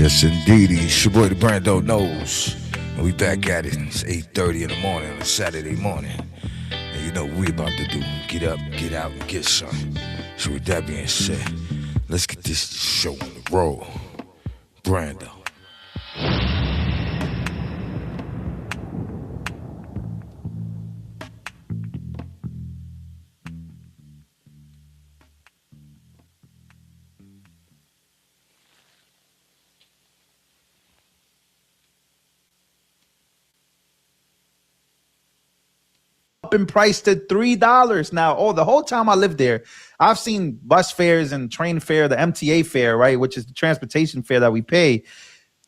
Yes, indeed. It's your boy, the Brando knows. And we back at it. It's 8:30 in the morning on a Saturday morning. And you know what we about to do. Get up, get out, and get some. So with that being said, let's get this show on the road. Brando. Been priced to $3 now. Oh, the whole time I lived there, I've seen bus fares and train fare, the MTA fare, right, which is the transportation fare that we pay.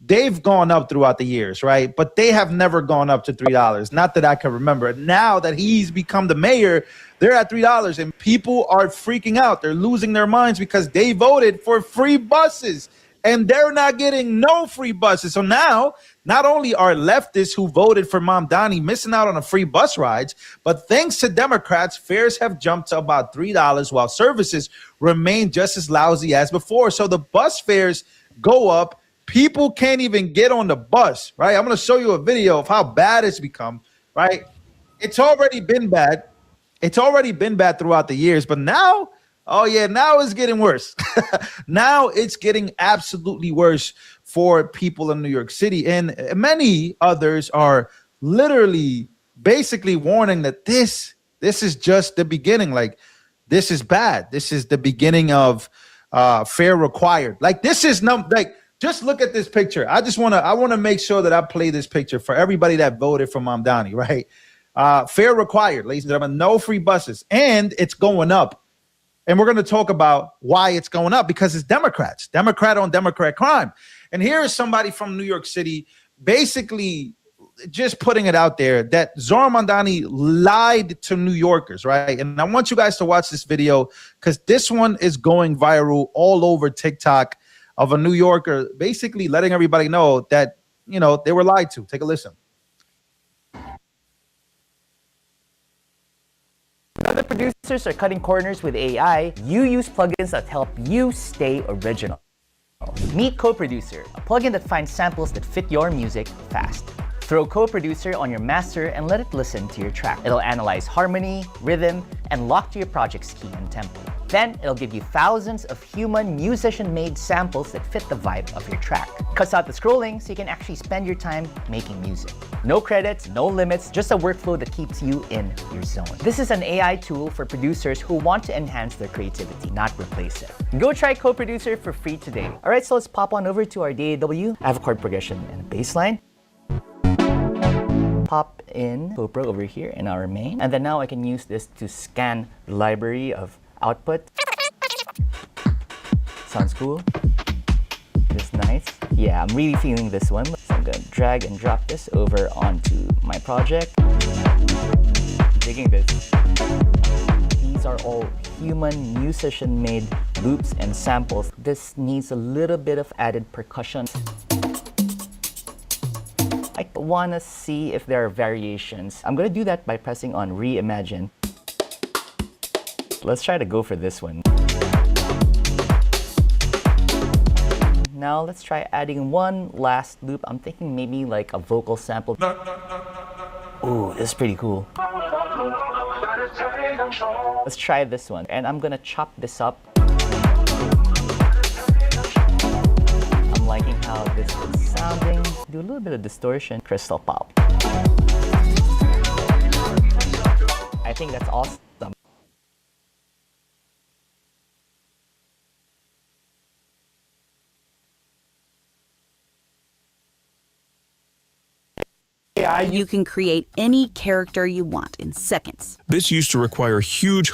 They've gone up throughout the years, right? But they have never gone up to $3. Not that I can remember. Now that he's become the mayor, they're at $3, and people are freaking out. They're losing their minds because they voted for free buses, and they're not getting no free buses. So now, not only are leftists who voted for Mamdani missing out on a free bus rides, but thanks to Democrats, fares have jumped to about $3 while services remain just as lousy as before. So the bus fares go up. People can't even get on the bus, right? I'm going to show you a video of how bad it's become, right? It's already been bad. It's already been bad throughout the years, but now, oh yeah, now it's getting worse. Now it's getting absolutely worse for people in New York City. And many others are literally basically warning that this is just the beginning. Like, this is bad. This is the beginning of fare required. Like, this is just look at this picture. I want to make sure that I play this picture for everybody that voted for Mamdani, right? Fare required, ladies and gentlemen, no free buses, and it's going up. And we're going to talk about why it's going up, because it's Democrats, Democrat on Democrat crime. And here is somebody from New York City basically just putting it out there that Zohran Mamdani lied to New Yorkers, right? And I want you guys to watch this video because this one is going viral all over TikTok, of a New Yorker basically letting everybody know that, you know, they were lied to. Take a listen. Other producers are cutting corners with AI. You use plugins that help you stay original. Meet Co-Producer, a plugin that finds samples that fit your music fast. Throw Co-Producer on your master and let it listen to your track. It'll analyze harmony, rhythm, and lock to your project's key and tempo. Then it'll give you thousands of human musician-made samples that fit the vibe of your track. Cuts out the scrolling so you can actually spend your time making music. No credits, no limits, just a workflow that keeps you in your zone. This is an AI tool for producers who want to enhance their creativity, not replace it. Go try Co-Producer for free today. All right, so let's pop on over to our DAW. I have a chord progression and a bass line. Pop in GoPro over here in our main, and then now I can use this to scan the library of output. Sounds cool. This nice. Yeah, I'm really feeling this one. So I'm gonna drag and drop this over onto my project. Digging this. These are all human musician-made loops and samples. This needs a little bit of added percussion. I want to see if there are variations. I'm going to do that by pressing on Reimagine. Let's try to go for this one. Now let's try adding one last loop. I'm thinking maybe like a vocal sample. Ooh, this is pretty cool. Let's try this one. And I'm going to chop this up. I'm liking how this is sounding. Do a little bit of distortion. Crystal pop. I think that's awesome. You can create any character you want in seconds. This used to require huge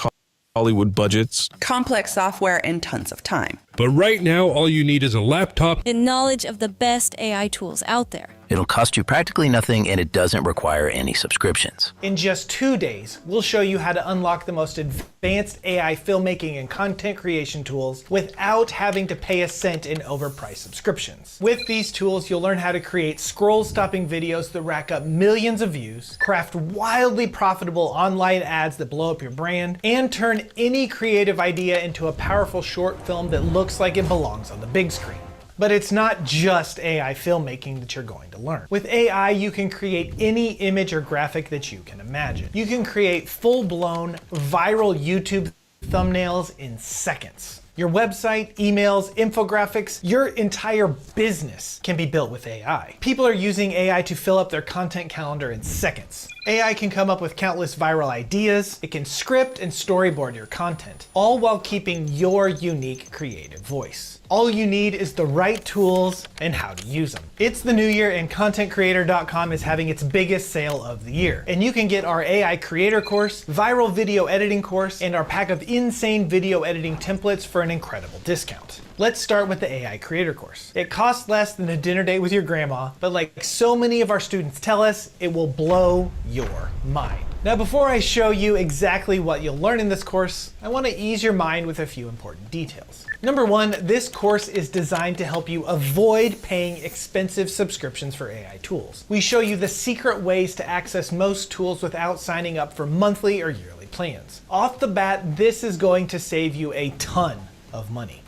Hollywood budgets, complex software, and tons of time. But right now, all you need is a laptop and knowledge of the best AI tools out there. It'll cost you practically nothing, and it doesn't require any subscriptions. In just 2 days, we'll show you how to unlock the most advanced AI filmmaking and content creation tools without having to pay a cent in overpriced subscriptions. With these tools, you'll learn how to create scroll-stopping videos that rack up millions of views, craft wildly profitable online ads that blow up your brand, and turn any creative idea into a powerful short film that looks like it belongs on the big screen. But it's not just AI filmmaking that you're going to learn. With AI, you can create any image or graphic that you can imagine. You can create full-blown viral YouTube thumbnails in seconds. Your website, emails, infographics, your entire business can be built with AI. People are using AI to fill up their content calendar in seconds. AI can come up with countless viral ideas. It can script and storyboard your content, all while keeping your unique creative voice. All you need is the right tools and how to use them. It's the new year and ContentCreator.com is having its biggest sale of the year. And you can get our AI Creator course, viral video editing course, and our pack of insane video editing templates for an incredible discount. Let's start with the AI Creator course. It costs less than a dinner date with your grandma, but like so many of our students tell us, it will blow your mind. Now, before I show you exactly what you'll learn in this course, I want to ease your mind with a few important details. Number one, this course is designed to help you avoid paying expensive subscriptions for AI tools. We show you the secret ways to access most tools without signing up for monthly or yearly plans. Off the bat, this is going to save you a ton of money.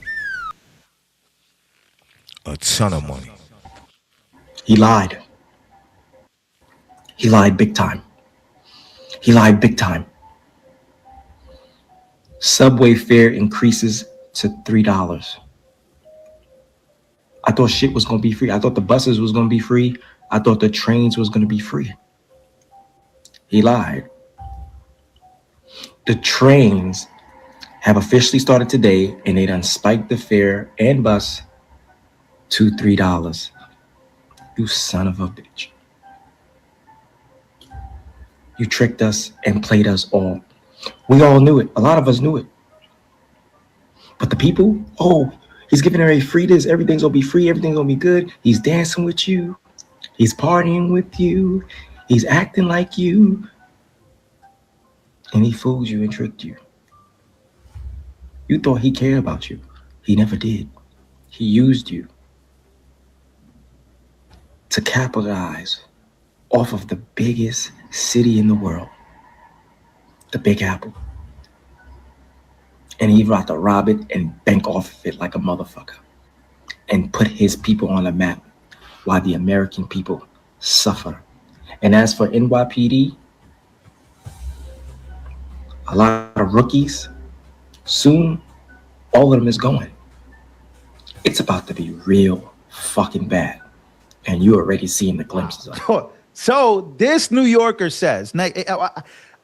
A ton of money. He lied. He lied big time. He lied big time. Subway fare increases to $3. I thought shit was gonna be free. I thought the buses was gonna be free. I thought the trains was gonna be free. He lied. The trains have officially started today, and they done spiked the fare and bus to $3. You son of a bitch. You tricked us and played us all. We all knew it. A lot of us knew it. But the people, oh, he's giving her a free this. Everything's gonna be free. Everything's gonna be good. He's dancing with you. He's partying with you. He's acting like you. And he fooled you and tricked you. You thought he cared about you. He never did. He used you to capitalize off of the biggest city in the world, the Big Apple. And he about to rob it and bank off of it like a motherfucker and put his people on the map while the American people suffer. And as for NYPD, a lot of rookies, soon all of them is going. It's about to be real fucking bad. And you're already seeing the glimpses of it. So this New Yorker says, now,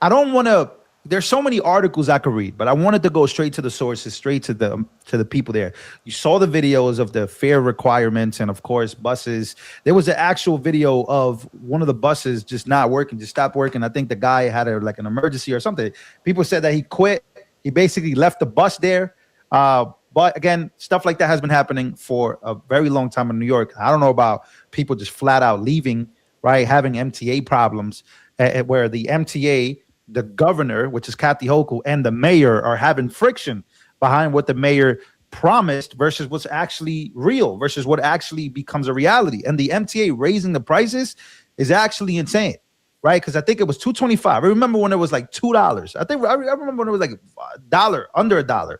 I don't want to, there's so many articles I could read, but I wanted to go straight to the sources, straight to the people there. You saw the videos of the fare requirements and of course buses. There was an actual video of one of the buses just not working, just stopped working. I think the guy had like an emergency or something. People said that he quit. He basically left the bus there. But again, stuff like that has been happening for a very long time in New York. I don't know about people just flat out leaving, right? Having MTA problems where the MTA, the governor, which is Kathy Hochul, and the mayor are having friction behind what the mayor promised versus what's actually real versus what actually becomes a reality. And the MTA raising the prices is actually insane, right? Because I think it was $2.25. I remember when it was like $2. I remember when it was like $1, under $1.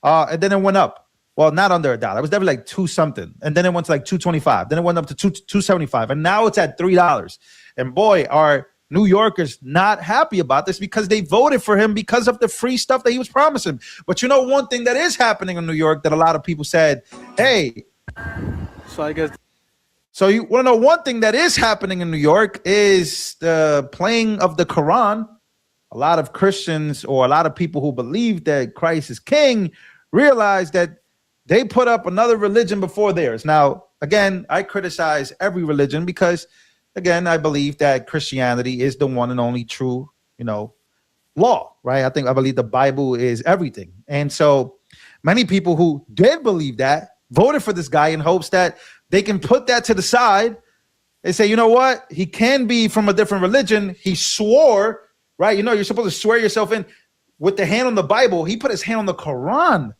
And then it went up. Well, not under $1. It was definitely like $2 something. And then it went to like $2.25. Then it went up to $2.75. And now it's at $3. And boy, are New Yorkers not happy about this because they voted for him because of the free stuff that he was promising. But you know, one thing that is happening in New York that a lot of people said, hey. So you want to know one thing that is happening in New York is the playing of the Quran. A lot of Christians or a lot of people who believe that Christ is king realize that they put up another religion before theirs. Now, again, I criticize every religion because, again, I believe that Christianity is the one and only true, law, right? I believe the Bible is everything. And so many people who did believe that voted for this guy in hopes that they can put that to the side. They say, you know what? He can be from a different religion. He swore, right? You're supposed to swear yourself in with the hand on the Bible. He put his hand on the Quran.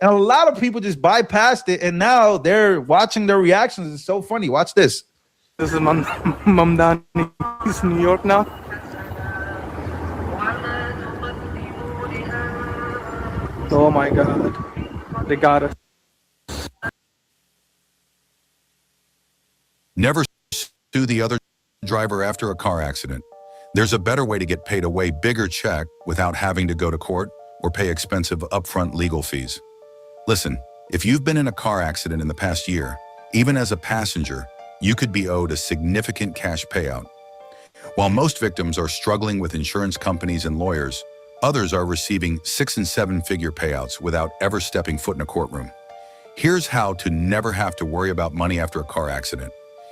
And a lot of people just bypassed it. And now they're watching their reactions. It's so funny. Watch this. This is Mamdani. He's in New York now. Oh my God. They got us. Never sue the other driver after a car accident. There's a better way to get paid a way bigger check without having to go to court or pay expensive upfront legal fees. Listen, if you've been in a car accident in the past year, even as a passenger, you could be owed a significant cash payout. While most victims are struggling with insurance companies and lawyers, others are receiving 6- and 7-figure payouts without ever stepping foot in a courtroom. Here's how to never have to worry about money after a car accident.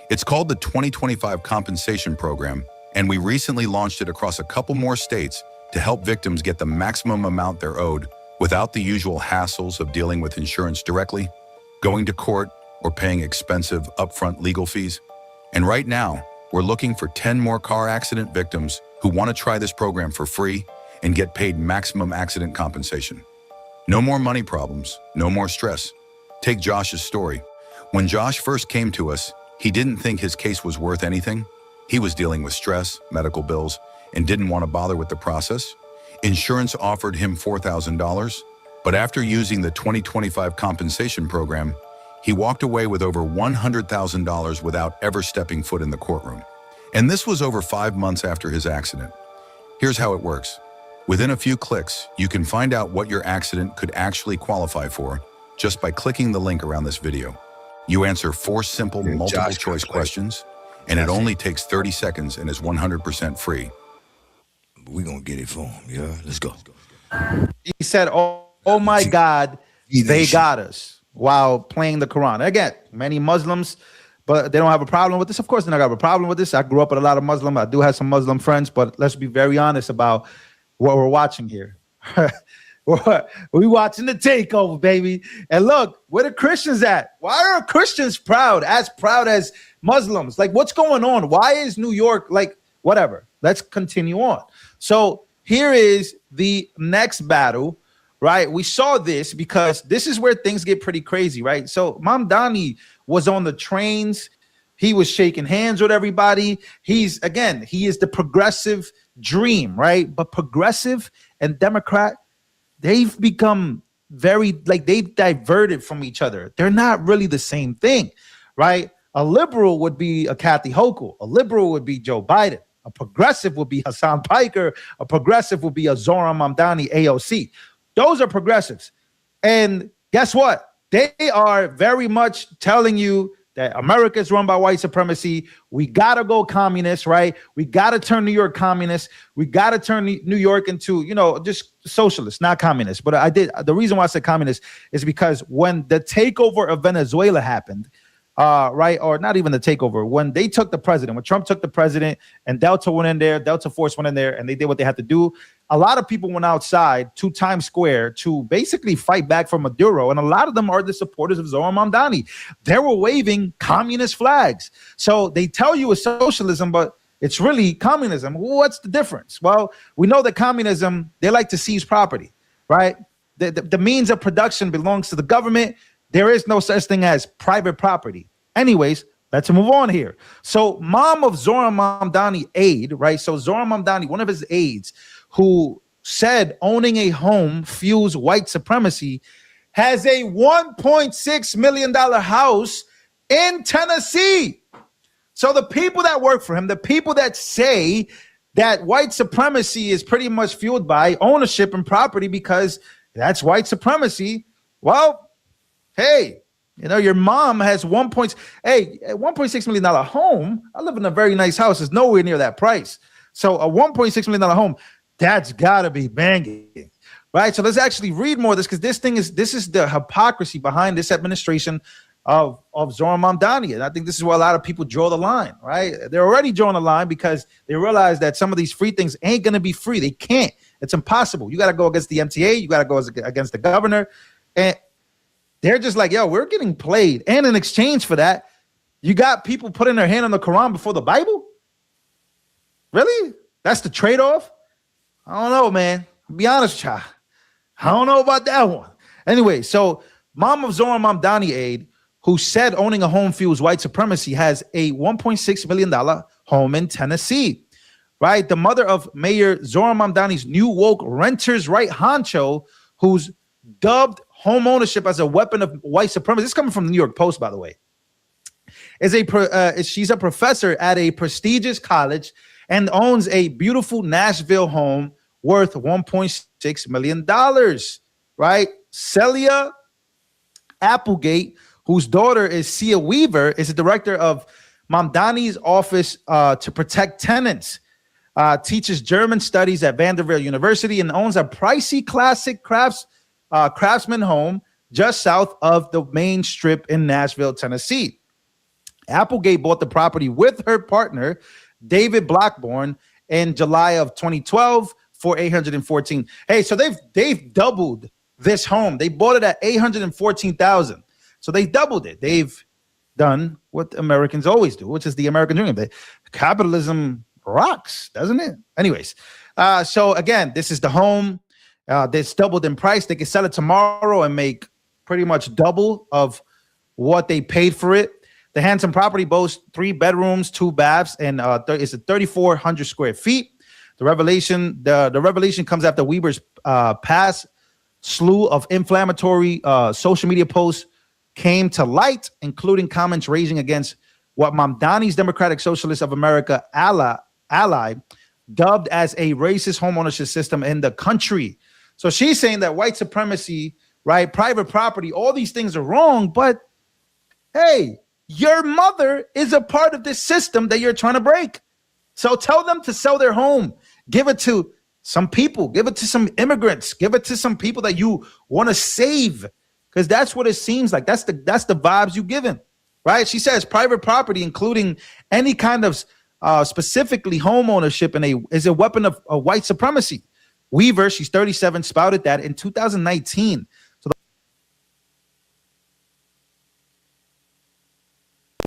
It's called the 2025 Compensation Program, and we recently launched it across a couple more states to help victims get the maximum amount they're owed without the usual hassles of dealing with insurance directly, going to court, or paying expensive upfront legal fees. And right now, we're looking for 10 more car accident victims who want to try this program for free and get paid maximum accident compensation. No more money problems, no more stress. Take Josh's story. When Josh first came to us, he didn't think his case was worth anything. He was dealing with stress, medical bills, and didn't want to bother with the process. Insurance offered him $4,000, but after using the 2025 compensation program, he walked away with over $100,000 without ever stepping foot in the courtroom. And this was over 5 months after his accident. Here's how it works. Within a few clicks, you can find out what your accident could actually qualify for just by clicking the link around this video. You answer 4 simple multiple choice questions, and it only takes 30 seconds and is 100% free. We're going to get it for him, yeah? Let's go. He said, oh my God, they got us, while playing the Quran. Again, many Muslims, but they don't have a problem with this. Of course, they don't have a problem with this. I grew up with a lot of Muslim. I do have some Muslim friends, but let's be very honest about what we're watching here. We watching the takeover, baby. And look, where the Christians at? Why are Christians proud as Muslims? Like, what's going on? Why is New York like, whatever? Let's continue on. So here is the next battle, right? We saw this because this is where things get pretty crazy, right? So Mamdani was on the trains. He was shaking hands with everybody. He is the progressive dream, right? But progressive and Democrat, they've become they've diverted from each other. They're not really the same thing, right? A liberal would be a Kathy Hochul. A liberal would be Joe Biden. A progressive would be Hassan Piker. A progressive would be a Zohran Mamdani AOC. Those are progressives. And guess what? They are very much telling you that America is run by white supremacy. We got to go communist, right? We got to turn New York communist. We got to turn New York into, just socialist, not communist. But the reason why I said communist is because when the takeover of Venezuela happened, right, or not even the takeover, when they took the president, when Trump took the president and Delta went in there, Delta Force went in there and they did what they had to do. A lot of people went outside to Times Square to basically fight back from Maduro. And a lot of them are the supporters of Zohran Mamdani. They were waving communist flags. So they tell you it's socialism, but it's really communism. What's the difference? Well, we know that communism, they like to seize property, right? The means of production belongs to the government. There is no such thing as private property. Anyways, let's move on here. So mom of Zohran Mamdani aide, right? So Zohran Mamdani, one of his aides, who said owning a home fuels white supremacy, has a $1.6 million house in Tennessee. So the people that work for him, the people that say that white supremacy is pretty much fueled by ownership and property because that's white supremacy, well, hey, your mom has $1.6 million home. I live in a very nice house. It's nowhere near that price. So a $1.6 million home, that's gotta be banging, right? So let's actually read more of this because this is the hypocrisy behind this administration of Zohran Mamdani. And I think this is where a lot of people draw the line, right? They're already drawing the line because they realize that some of these free things ain't gonna be free. They can't. It's impossible. You gotta go against the MTA. You gotta go against the governor. And they're just like, yo, we're getting played. And in exchange for that, you got people putting their hand on the Quran before the Bible? Really? That's the trade-off? I don't know, man. I'll be honest, child. I don't know about that one. Anyway, so mom of Zohran Mamdani aide, who said owning a home fuels white supremacy, has a $1.6 million home in Tennessee, right? The mother of Mayor Zohran Mamdani's new woke renters' right honcho, who's dubbed home ownership as a weapon of white supremacy. This is coming from the New York Post, by the way. she's a professor at a prestigious college and owns a beautiful Nashville home worth $1.6 million, right? Celia Applegate, whose daughter is Sia Weaver, is the director of Mamdani's Office to Protect Tenants, teaches German studies at Vanderbilt University, and owns a pricey classic craftsman home just south of the main strip in Nashville, Tennessee. Applegate bought the property with her partner, David Blackburn, in July of 2012 for $814,000. Hey, so they've doubled this home. They bought it at $814,000. So they doubled it. They've done what Americans always do, which is the American dream. Capitalism rocks, doesn't it? Anyways, so again, this is the home that's doubled in price. They can sell it tomorrow and make pretty much double of what they paid for it. The handsome property boasts 3 bedrooms, 2 baths, and it's 3,400 square feet. The revelation comes after Weaver's past slew of inflammatory social media posts came to light, including comments raging against what Mamdani's Democratic Socialists of America ally dubbed as a racist homeownership system in the country. So she's saying that white supremacy, right, private property, all these things are wrong, but hey, your mother is a part of this system that you're trying to break. So tell them to sell their home. Give it to some people. Give it to some immigrants. Give it to some people that you want to save, because that's what it seems like. That's the vibes you giving, right? She says private property, including any kind of specifically home ownership, is a weapon of white supremacy. Weaver, she's 37, spouted that in 2019.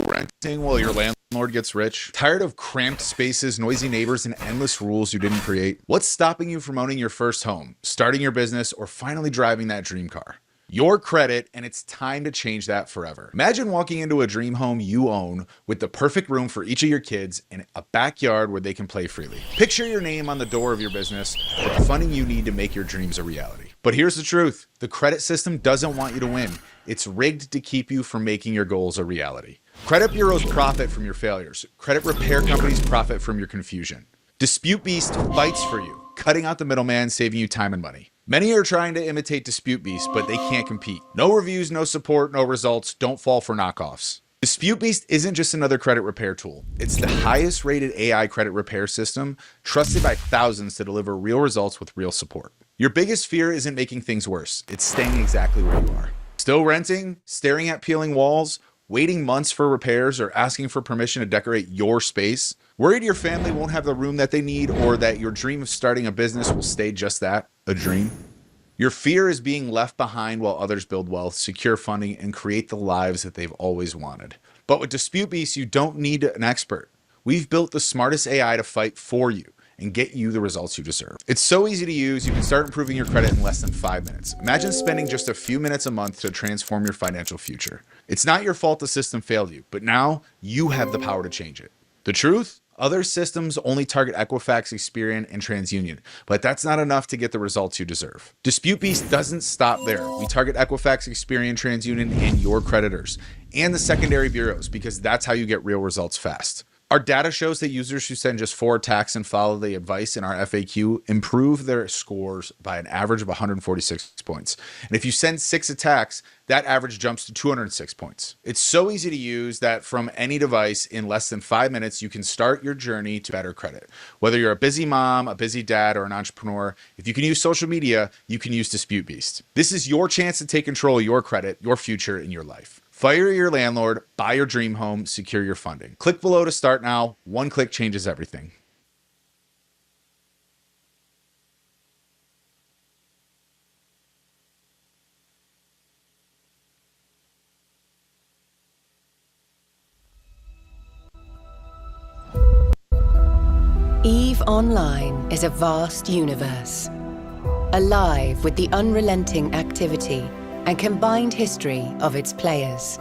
Renting while your landlord gets rich? Tired of cramped spaces, noisy neighbors, and endless rules you didn't create? What's stopping you from owning your first home, starting your business, or finally driving that dream car? Your credit, and it's time to change that forever. Imagine walking into a dream home you own with the perfect room for each of your kids and a backyard where they can play freely. Picture your name on the door of your business with the funding you need to make your dreams a reality. But here's the truth. The credit system doesn't want you to win. It's rigged to keep you from making your goals a reality. Credit bureaus profit from your failures. Credit repair companies profit from your confusion. Dispute Beast fights for you, cutting out the middleman, saving you time and money. Many are trying to imitate Dispute Beast, but they can't compete. No reviews, no support, no results. Don't fall for knockoffs. Dispute Beast isn't just another credit repair tool. It's the highest rated AI credit repair system, trusted by thousands to deliver real results with real support. Your biggest fear isn't making things worse. It's staying exactly where you are. Still renting, staring at peeling walls, waiting months for repairs, or asking for permission to decorate your space? Worried your family won't have the room that they need, or that your dream of starting a business will stay just that, a dream? Your fear is being left behind while others build wealth, secure funding, and create the lives that they've always wanted. But with Dispute Beast, you don't need an expert. We've built the smartest AI to fight for you and get you the results you deserve. It's so easy to use, you can start improving your credit in less than 5 minutes. Imagine spending just a few minutes a month to transform your financial future. It's not your fault the system failed you, but now you have the power to change it. The truth? Other systems only target Equifax, Experian, and TransUnion, but that's not enough to get the results you deserve. Dispute Beast doesn't stop there. We target Equifax, Experian, TransUnion, and your creditors, and the secondary bureaus, because that's how you get real results fast. Our data shows that users who send just 4 attacks and follow the advice in our FAQ improve their scores by an average of 146 points. And if you send 6 attacks, that average jumps to 206 points. It's so easy to use that from any device in less than 5 minutes, you can start your journey to better credit. Whether you're a busy mom, a busy dad, or an entrepreneur, if you can use social media, you can use Dispute Beast. This is your chance to take control of your credit, your future, and your life. Fire your landlord, buy your dream home, secure your funding. Click below to start now. One click changes everything. EVE Online is a vast universe, alive with the unrelenting activity and combined history of its players.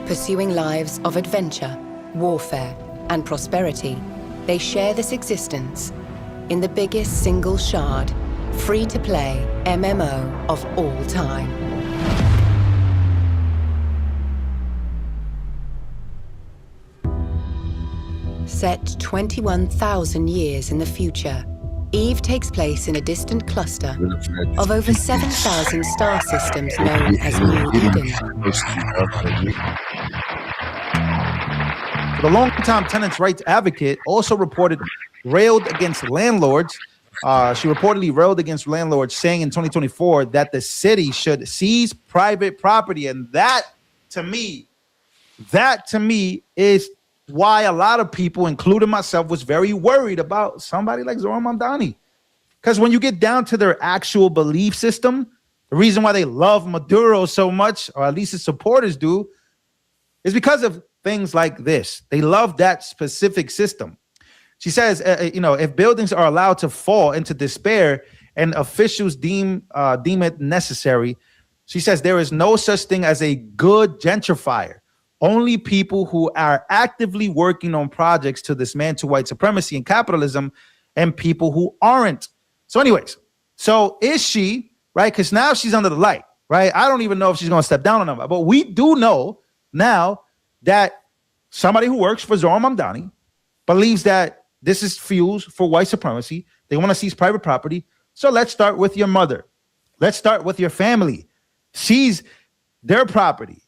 Pursuing lives of adventure, warfare, and prosperity, they share this existence in the biggest single shard, free-to-play MMO of all time. Set 21,000 years in the future, Eve takes place in a distant cluster of over 7,000 star systems known as New Eden. The longtime tenants' rights advocate also reported railed against landlords. She reportedly railed against landlords, saying in 2024 that the city should seize private property. And that to me is why a lot of people, including myself, was very worried about somebody like Zohran Mamdani. Because when you get down to their actual belief system, the reason why they love Maduro so much, or at least his supporters do, is because of things like this. They love that specific system. She says, if buildings are allowed to fall into despair and officials deem it necessary, she says there is no such thing as a good gentrifier. Only people who are actively working on projects to dismantle white supremacy and capitalism, and people who aren't. So anyways, so is she, right? Because now she's under the light, right? I don't even know if she's going to step down on them, but we do know now that somebody who works for Zohran Mamdani believes that this is fuels for white supremacy. They want to seize private property. So let's start with your mother. Let's start with your family. Seize their property.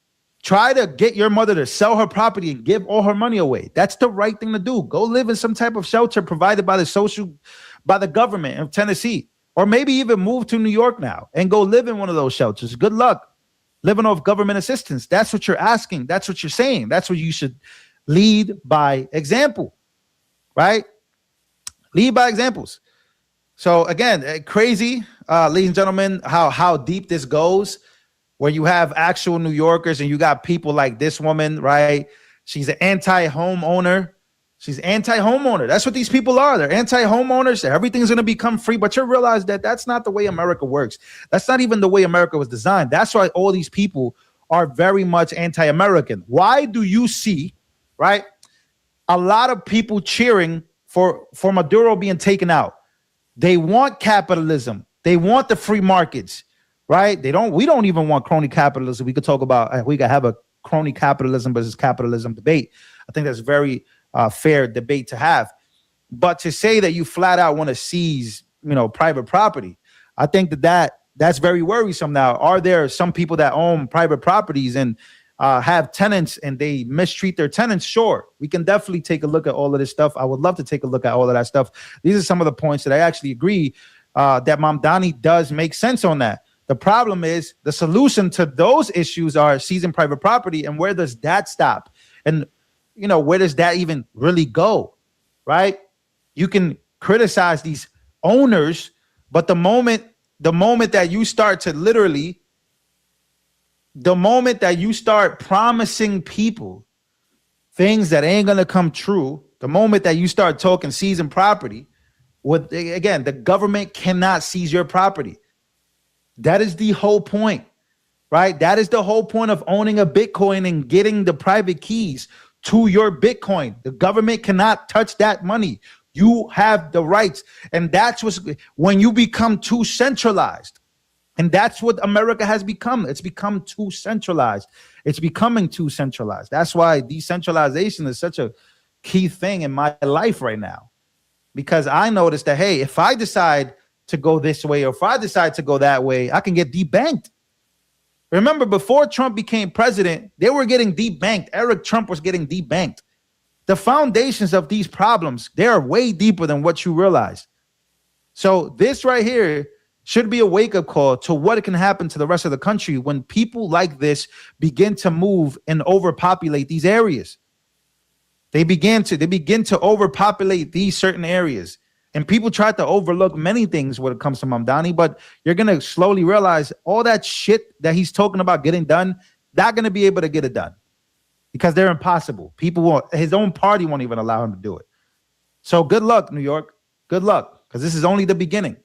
Try to get your mother to sell her property and give all her money away. That's the right thing to do. Go live in some type of shelter provided by the government of Tennessee, or maybe even move to New York now and go live in one of those shelters. Good luck living off government assistance. That's what you're asking. That's what you're saying. That's what you should lead by example, right? Lead by examples. So again, crazy, ladies and gentlemen, how deep this goes, where you have actual New Yorkers and you got people like this woman, right? She's an anti-homeowner. She's anti-homeowner. That's what these people are. They're anti-homeowners. Everything's going to become free. But you realize that that's not the way America works. That's not even the way America was designed. That's why all these people are very much anti-American. Why do you see, right, a lot of people cheering for Maduro being taken out? They want capitalism. They want the free markets, right? We don't even want crony capitalism. We could talk about, we could have a crony capitalism versus capitalism debate. I think that's very fair debate to have. But to say that you flat out want to seize, private property, I think that's very worrisome. Now, are there some people that own private properties and have tenants and they mistreat their tenants? Sure, we can definitely take a look at all of this stuff. I would love to take a look at all of that stuff. These are some of the points that I actually agree that Mamdani does make sense on that. The problem is the solution to those issues are seizing private property. And where does that stop? And, where does that even really go? Right? You can criticize these owners, but the moment that you start to literally, the moment that you start promising people things that ain't going to come true, the moment that you start talking seizing property, again, the government cannot seize your property. That is the whole point, right? That is the whole point of owning a Bitcoin and getting the private keys to your Bitcoin. The government cannot touch that money. You have the rights. And that's when you become too centralized. And that's what America has become. It's become too centralized. It's becoming too centralized. That's why decentralization is such a key thing in my life right now. Because I noticed that, hey, if I decide to go this way, or if I decide to go that way, I can get debanked. Remember, before Trump became president, they were getting debanked. Eric Trump was getting debanked. The foundations of these problems, they are way deeper than what you realize. So this right here should be a wake-up call to what can happen to the rest of the country when people like this begin to move and overpopulate these areas. They begin to overpopulate these certain areas. And people try to overlook many things when it comes to Mamdani, but you're going to slowly realize all that shit that he's talking about getting done, not going to be able to get it done because they're impossible. His own party won't even allow him to do it. So good luck, New York. Good luck, because this is only the beginning.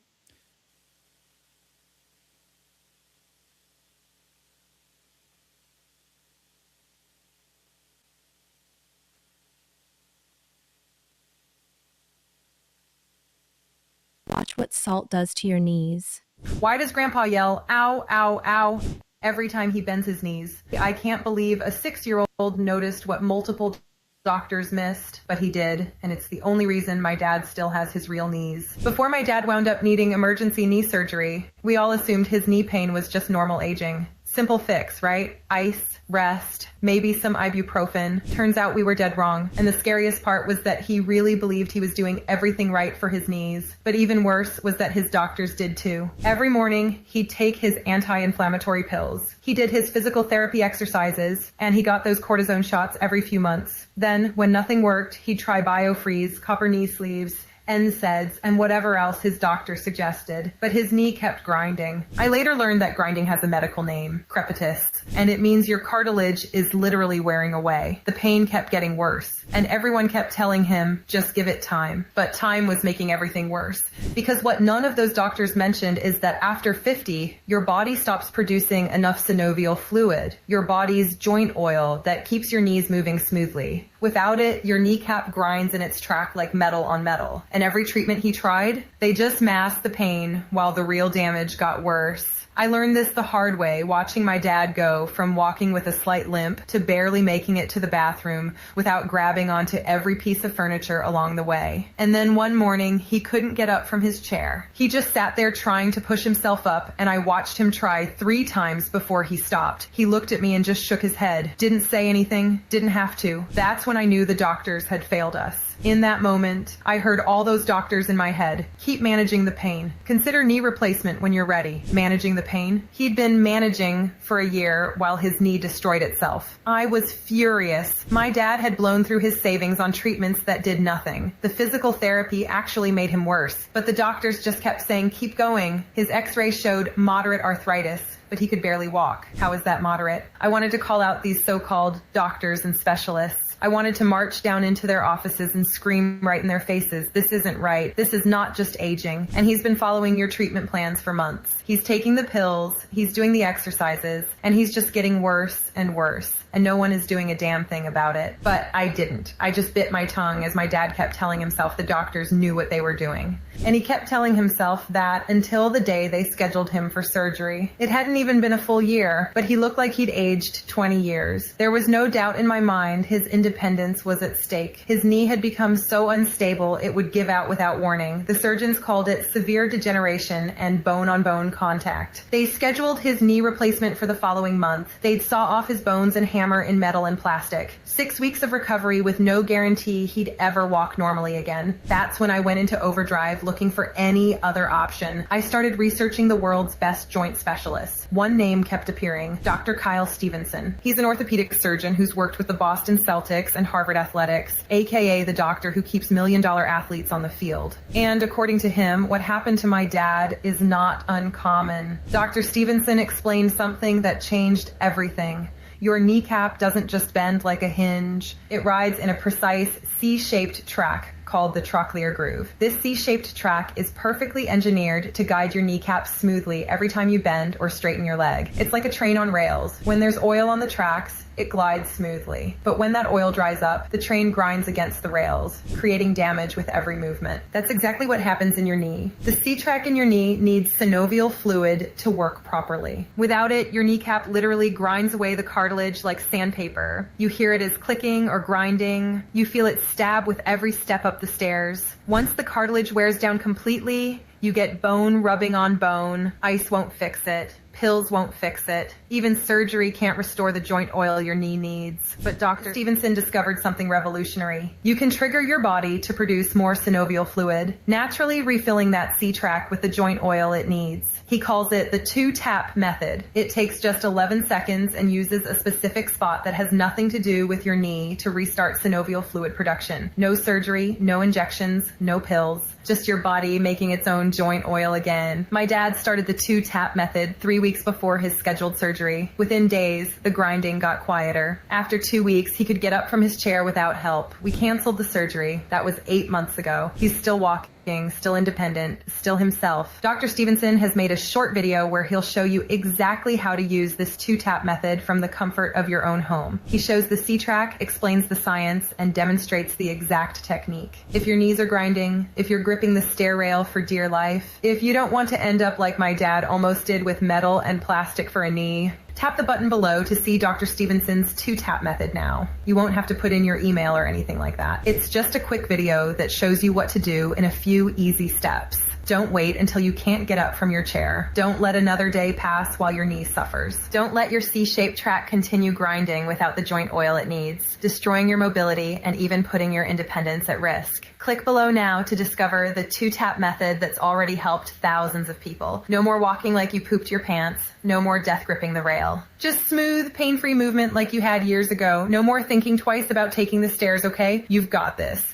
Watch what salt does to your knees. Why does Grandpa yell, ow, ow, ow, every time he bends his knees? I can't believe a 6-year-old noticed what multiple doctors missed, but he did, and it's the only reason my dad still has his real knees. Before my dad wound up needing emergency knee surgery, we all assumed his knee pain was just normal aging. Simple fix, right? Ice, rest, maybe some ibuprofen. Turns out we were dead wrong. And the scariest part was that he really believed he was doing everything right for his knees. But even worse was that his doctors did too. Every morning, he'd take his anti-inflammatory pills. He did his physical therapy exercises, and he got those cortisone shots every few months. Then, when nothing worked, he'd try BioFreeze, copper knee sleeves, NSAIDs, and whatever else his doctor suggested, but his knee kept grinding. I later learned that grinding has a medical name, crepitus, and it means your cartilage is literally wearing away. The pain kept getting worse, and everyone kept telling him, just give it time. But time was making everything worse, because what none of those doctors mentioned is that after 50, your body stops producing enough synovial fluid, your body's joint oil that keeps your knees moving smoothly. Without it, your kneecap grinds in its track like metal on metal. And every treatment he tried, they just masked the pain while the real damage got worse. I learned this the hard way, watching my dad go from walking with a slight limp to barely making it to the bathroom without grabbing onto every piece of furniture along the way. And then one morning, he couldn't get up from his chair. He just sat there trying to push himself up, and I watched him try 3 times before he stopped. He looked at me and just shook his head. Didn't say anything, didn't have to. That's when I knew the doctors had failed us. In that moment, I heard all those doctors in my head. Keep managing the pain. Consider knee replacement when you're ready. Managing the pain? He'd been managing for a year while his knee destroyed itself. I was furious. My dad had blown through his savings on treatments that did nothing. The physical therapy actually made him worse, but the doctors just kept saying, keep going. His x-rays showed moderate arthritis, but he could barely walk. How is that moderate? I wanted to call out these so-called doctors and specialists. I wanted to march down into their offices and scream right in their faces, this isn't right. This is not just aging. And he's been following your treatment plans for months. He's taking the pills, he's doing the exercises, and he's just getting worse and worse. And no one is doing a damn thing about it. But I didn't. I just bit my tongue as my dad kept telling himself the doctors knew what they were doing. And he kept telling himself that until the day they scheduled him for surgery. It hadn't even been a full year, but he looked like he'd aged 20 years. There was no doubt in my mind his independence was at stake. His knee had become so unstable it would give out without warning. The surgeons called it severe degeneration and bone-on-bone contact. They scheduled his knee replacement for the following month. They'd saw off his bones and hammer in metal and plastic. 6 weeks of recovery with no guarantee he'd ever walk normally again. That's when I went into overdrive looking for any other option. I started researching the world's best joint specialists. One name kept appearing, Dr. Kyle Stevenson. He's an orthopedic surgeon who's worked with the Boston Celtics and Harvard Athletics, aka the doctor who keeps million-dollar athletes on the field. And according to him, what happened to my dad is not uncommon. Dr. Stevenson explained something that changed everything. Your kneecap doesn't just bend like a hinge. It rides in a precise C-shaped track called the trochlear groove. This C-shaped track is perfectly engineered to guide your kneecap smoothly every time you bend or straighten your leg. It's like a train on rails. When there's oil on the tracks, it glides smoothly. But when that oil dries up, the train grinds against the rails, creating damage with every movement. That's exactly what happens in your knee. The C-track in your knee needs synovial fluid to work properly. Without it, your kneecap literally grinds away the cartilage like sandpaper. You hear it as clicking or grinding. You feel it stab with every step up the stairs. Once the cartilage wears down completely, you get bone rubbing on bone. Ice won't fix it. Pills won't fix it. Even surgery can't restore the joint oil your knee needs. But Dr. Stevenson discovered something revolutionary. You can trigger your body to produce more synovial fluid, naturally refilling that C-track with the joint oil it needs. He calls it the 2-tap method. It takes just 11 seconds and uses a specific spot that has nothing to do with your knee to restart synovial fluid production. No surgery, no injections, no pills. Just your body making its own joint oil again. My dad started the 2-tap method 3 weeks before his scheduled surgery. Within days, the grinding got quieter. After 2 weeks, he could get up from his chair without help. We canceled the surgery. That was 8 months ago. He's still walking, still independent, still himself. Dr. Stevenson has made a short video where he'll show you exactly how to use this 2-tap method from the comfort of your own home. He shows the C-track, explains the science, and demonstrates the exact technique. If your knees are grinding, if you're gripping the stair rail for dear life, if you don't want to end up like my dad almost did with metal and plastic for a knee, Tap the button below to see Dr. Stevenson's 2-tap method now. You won't have to put in your email or anything like that. It's just a quick video that shows you what to do in a few easy steps. Don't wait until you can't get up from your chair. Don't let another day pass while your knee suffers. Don't let your C-shaped track continue grinding without the joint oil it needs, destroying your mobility and even putting your independence at risk. Click below now to discover the 2-tap method that's already helped thousands of people. No more walking like you pooped your pants. No more death gripping the rail. Just smooth, pain-free movement like you had years ago. No more thinking twice about taking the stairs, okay? You've got this.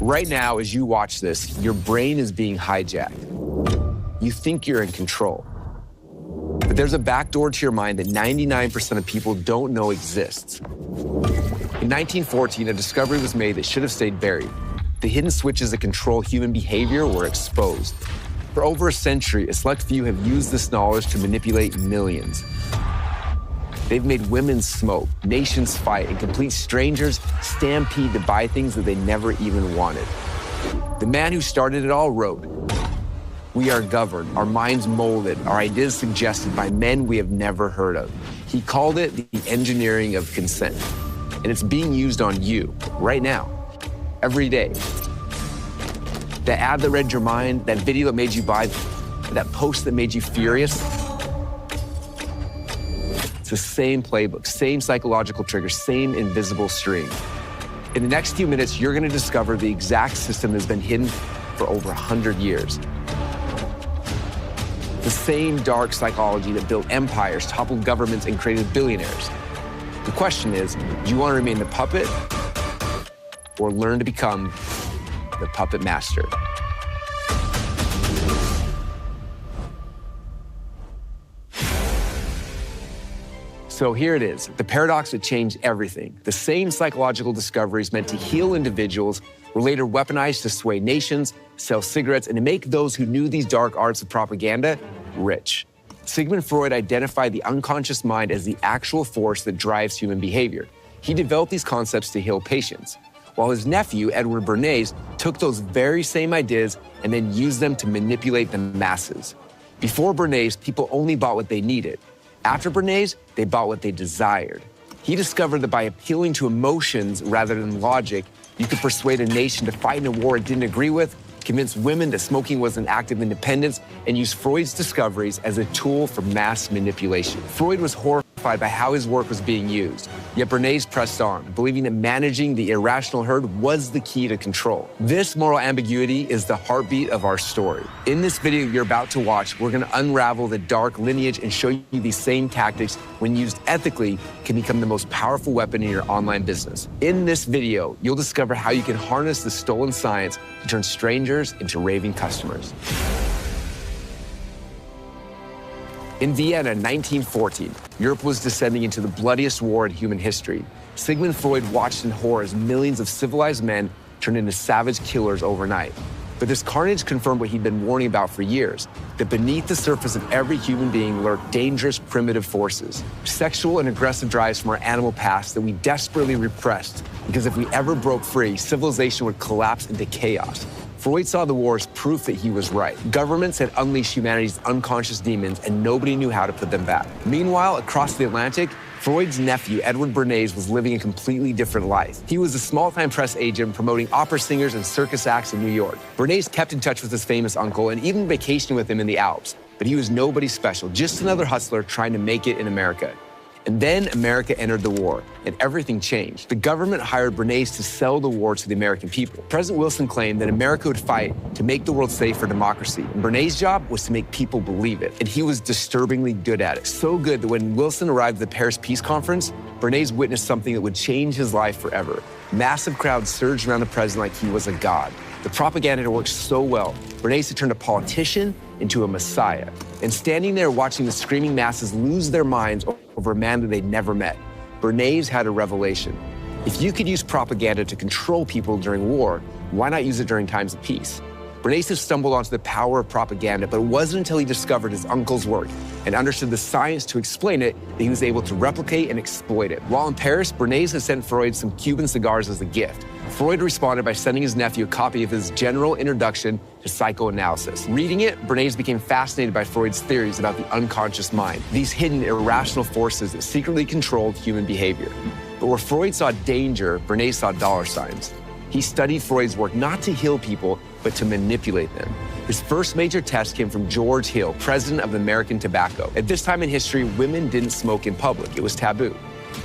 Right now, as you watch this, your brain is being hijacked. You think you're in control. But there's a backdoor to your mind that 99% of people don't know exists. In 1914, a discovery was made that should have stayed buried. The hidden switches that control human behavior were exposed. For over a century, a select few have used this knowledge to manipulate millions. They've made women smoke, nations fight, and complete strangers stampede to buy things that they never even wanted. The man who started it all wrote, "We are governed, our minds molded, our ideas suggested by men we have never heard of." He called it the engineering of consent. And it's being used on you right now, every day. That ad that read your mind, that video that made you buy, that post that made you furious, the same playbook, same psychological trigger, same invisible string. In the next few minutes, you're going to discover the exact system that's been hidden for over 100 years. The same dark psychology that built empires, toppled governments, and created billionaires. The question is, do you want to remain the puppet or learn to become the puppet master? So here it is, the paradox that changed everything. The same psychological discoveries meant to heal individuals were later weaponized to sway nations, sell cigarettes, and to make those who knew these dark arts of propaganda rich. Sigmund Freud identified the unconscious mind as the actual force that drives human behavior. He developed these concepts to heal patients, while his nephew, Edward Bernays, took those very same ideas and then used them to manipulate the masses. Before Bernays, people only bought what they needed. After Bernays, they bought what they desired. He discovered that by appealing to emotions rather than logic, you could persuade a nation to fight in a war it didn't agree with, convince women that smoking was an act of independence, and use Freud's discoveries as a tool for mass manipulation. Freud was horrified by how his work was being used, yet Bernays pressed on, believing that managing the irrational herd was the key to control. This moral ambiguity is the heartbeat of our story. In this video you're about to watch, we're going to unravel the dark lineage and show you these same tactics, when used ethically, can become the most powerful weapon in your online business. In this video, you'll discover how you can harness the stolen science to turn strangers into raving customers. In Vienna, 1914, Europe was descending into the bloodiest war in human history. Sigmund Freud watched in horror as millions of civilized men turned into savage killers overnight. But this carnage confirmed what he'd been warning about for years, that beneath the surface of every human being lurked dangerous, primitive forces, sexual and aggressive drives from our animal past that we desperately repressed, because if we ever broke free, civilization would collapse into chaos. Freud saw the war as proof that he was right. Governments had unleashed humanity's unconscious demons, and nobody knew how to put them back. Meanwhile, across the Atlantic, Freud's nephew, Edward Bernays, was living a completely different life. He was a small-time press agent promoting opera singers and circus acts in New York. Bernays kept in touch with his famous uncle and even vacationed with him in the Alps. But he was nobody special, just another hustler trying to make it in America. And then America entered the war, and everything changed. The government hired Bernays to sell the war to the American people. President Wilson claimed that America would fight to make the world safe for democracy, and Bernays' job was to make people believe it. And he was disturbingly good at it. So good that when Wilson arrived at the Paris Peace Conference, Bernays witnessed something that would change his life forever. Massive crowds surged around the president like he was a god. The propaganda had worked so well, Bernays had turned a politician into a messiah. And standing there watching the screaming masses lose their minds over a man that they'd never met, Bernays had a revelation. If you could use propaganda to control people during war, why not use it during times of peace? Bernays had stumbled onto the power of propaganda, but it wasn't until he discovered his uncle's work and understood the science to explain it that he was able to replicate and exploit it. While in Paris, Bernays had sent Freud some Cuban cigars as a gift. Freud responded by sending his nephew a copy of his General Introduction to Psychoanalysis. Reading it, Bernays became fascinated by Freud's theories about the unconscious mind, these hidden irrational forces that secretly controlled human behavior. But where Freud saw danger, Bernays saw dollar signs. He studied Freud's work not to heal people, but to manipulate them. His first major test came from George Hill, president of American Tobacco. At this time in history, women didn't smoke in public. It was taboo.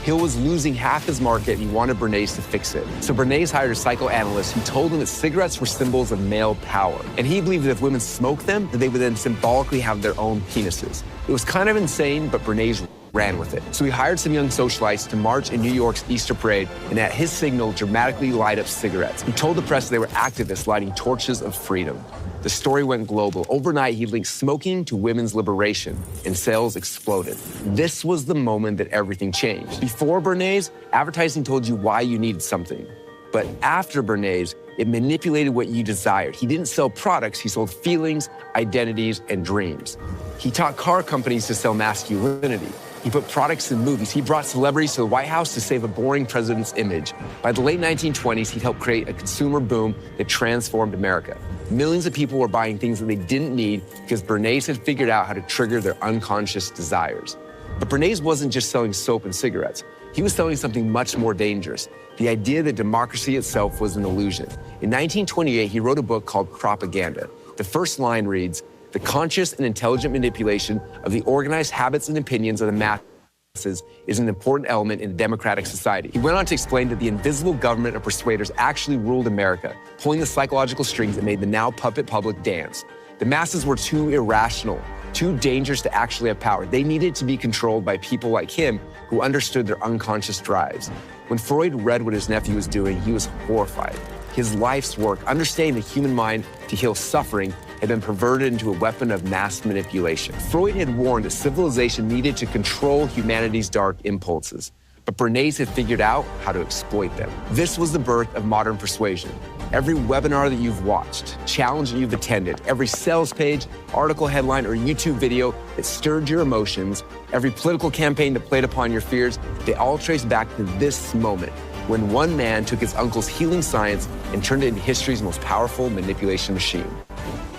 Hill was losing half his market and he wanted Bernays to fix it. So Bernays hired a psychoanalyst who told him that cigarettes were symbols of male power. And he believed that if women smoked them, that they would then symbolically have their own penises. It was kind of insane, but Bernays ran with it. So he hired some young socialites to march in New York's Easter Parade and at his signal dramatically light up cigarettes. He told the press they were activists lighting torches of freedom. The story went global. Overnight, he linked smoking to women's liberation, and sales exploded. This was the moment that everything changed. Before Bernays, advertising told you why you needed something. But after Bernays, it manipulated what you desired. He didn't sell products, he sold feelings, identities, and dreams. He taught car companies to sell masculinity. He put products in movies. He brought celebrities to the White House to save a boring president's image. By the late 1920s, he'd helped create a consumer boom that transformed America. Millions of people were buying things that they didn't need because Bernays had figured out how to trigger their unconscious desires. But Bernays wasn't just selling soap and cigarettes. He was selling something much more dangerous, the idea that democracy itself was an illusion. In 1928, he wrote a book called Propaganda. The first line reads, "The conscious and intelligent manipulation of the organized habits and opinions of the masses is an important element in a democratic society." He went on to explain that the invisible government of persuaders actually ruled America, pulling the psychological strings that made the now puppet public dance. The masses were too irrational, too dangerous to actually have power. They needed to be controlled by people like him who understood their unconscious drives. When Freud read what his nephew was doing, he was horrified. His life's work, understanding the human mind to heal suffering, had been perverted into a weapon of mass manipulation. Freud had warned that civilization needed to control humanity's dark impulses, but Bernays had figured out how to exploit them. This was the birth of modern persuasion. Every webinar that you've watched, challenge that you've attended, every sales page, article headline, or YouTube video that stirred your emotions, every political campaign that played upon your fears, they all trace back to this moment when one man took his uncle's healing science and turned it into history's most powerful manipulation machine.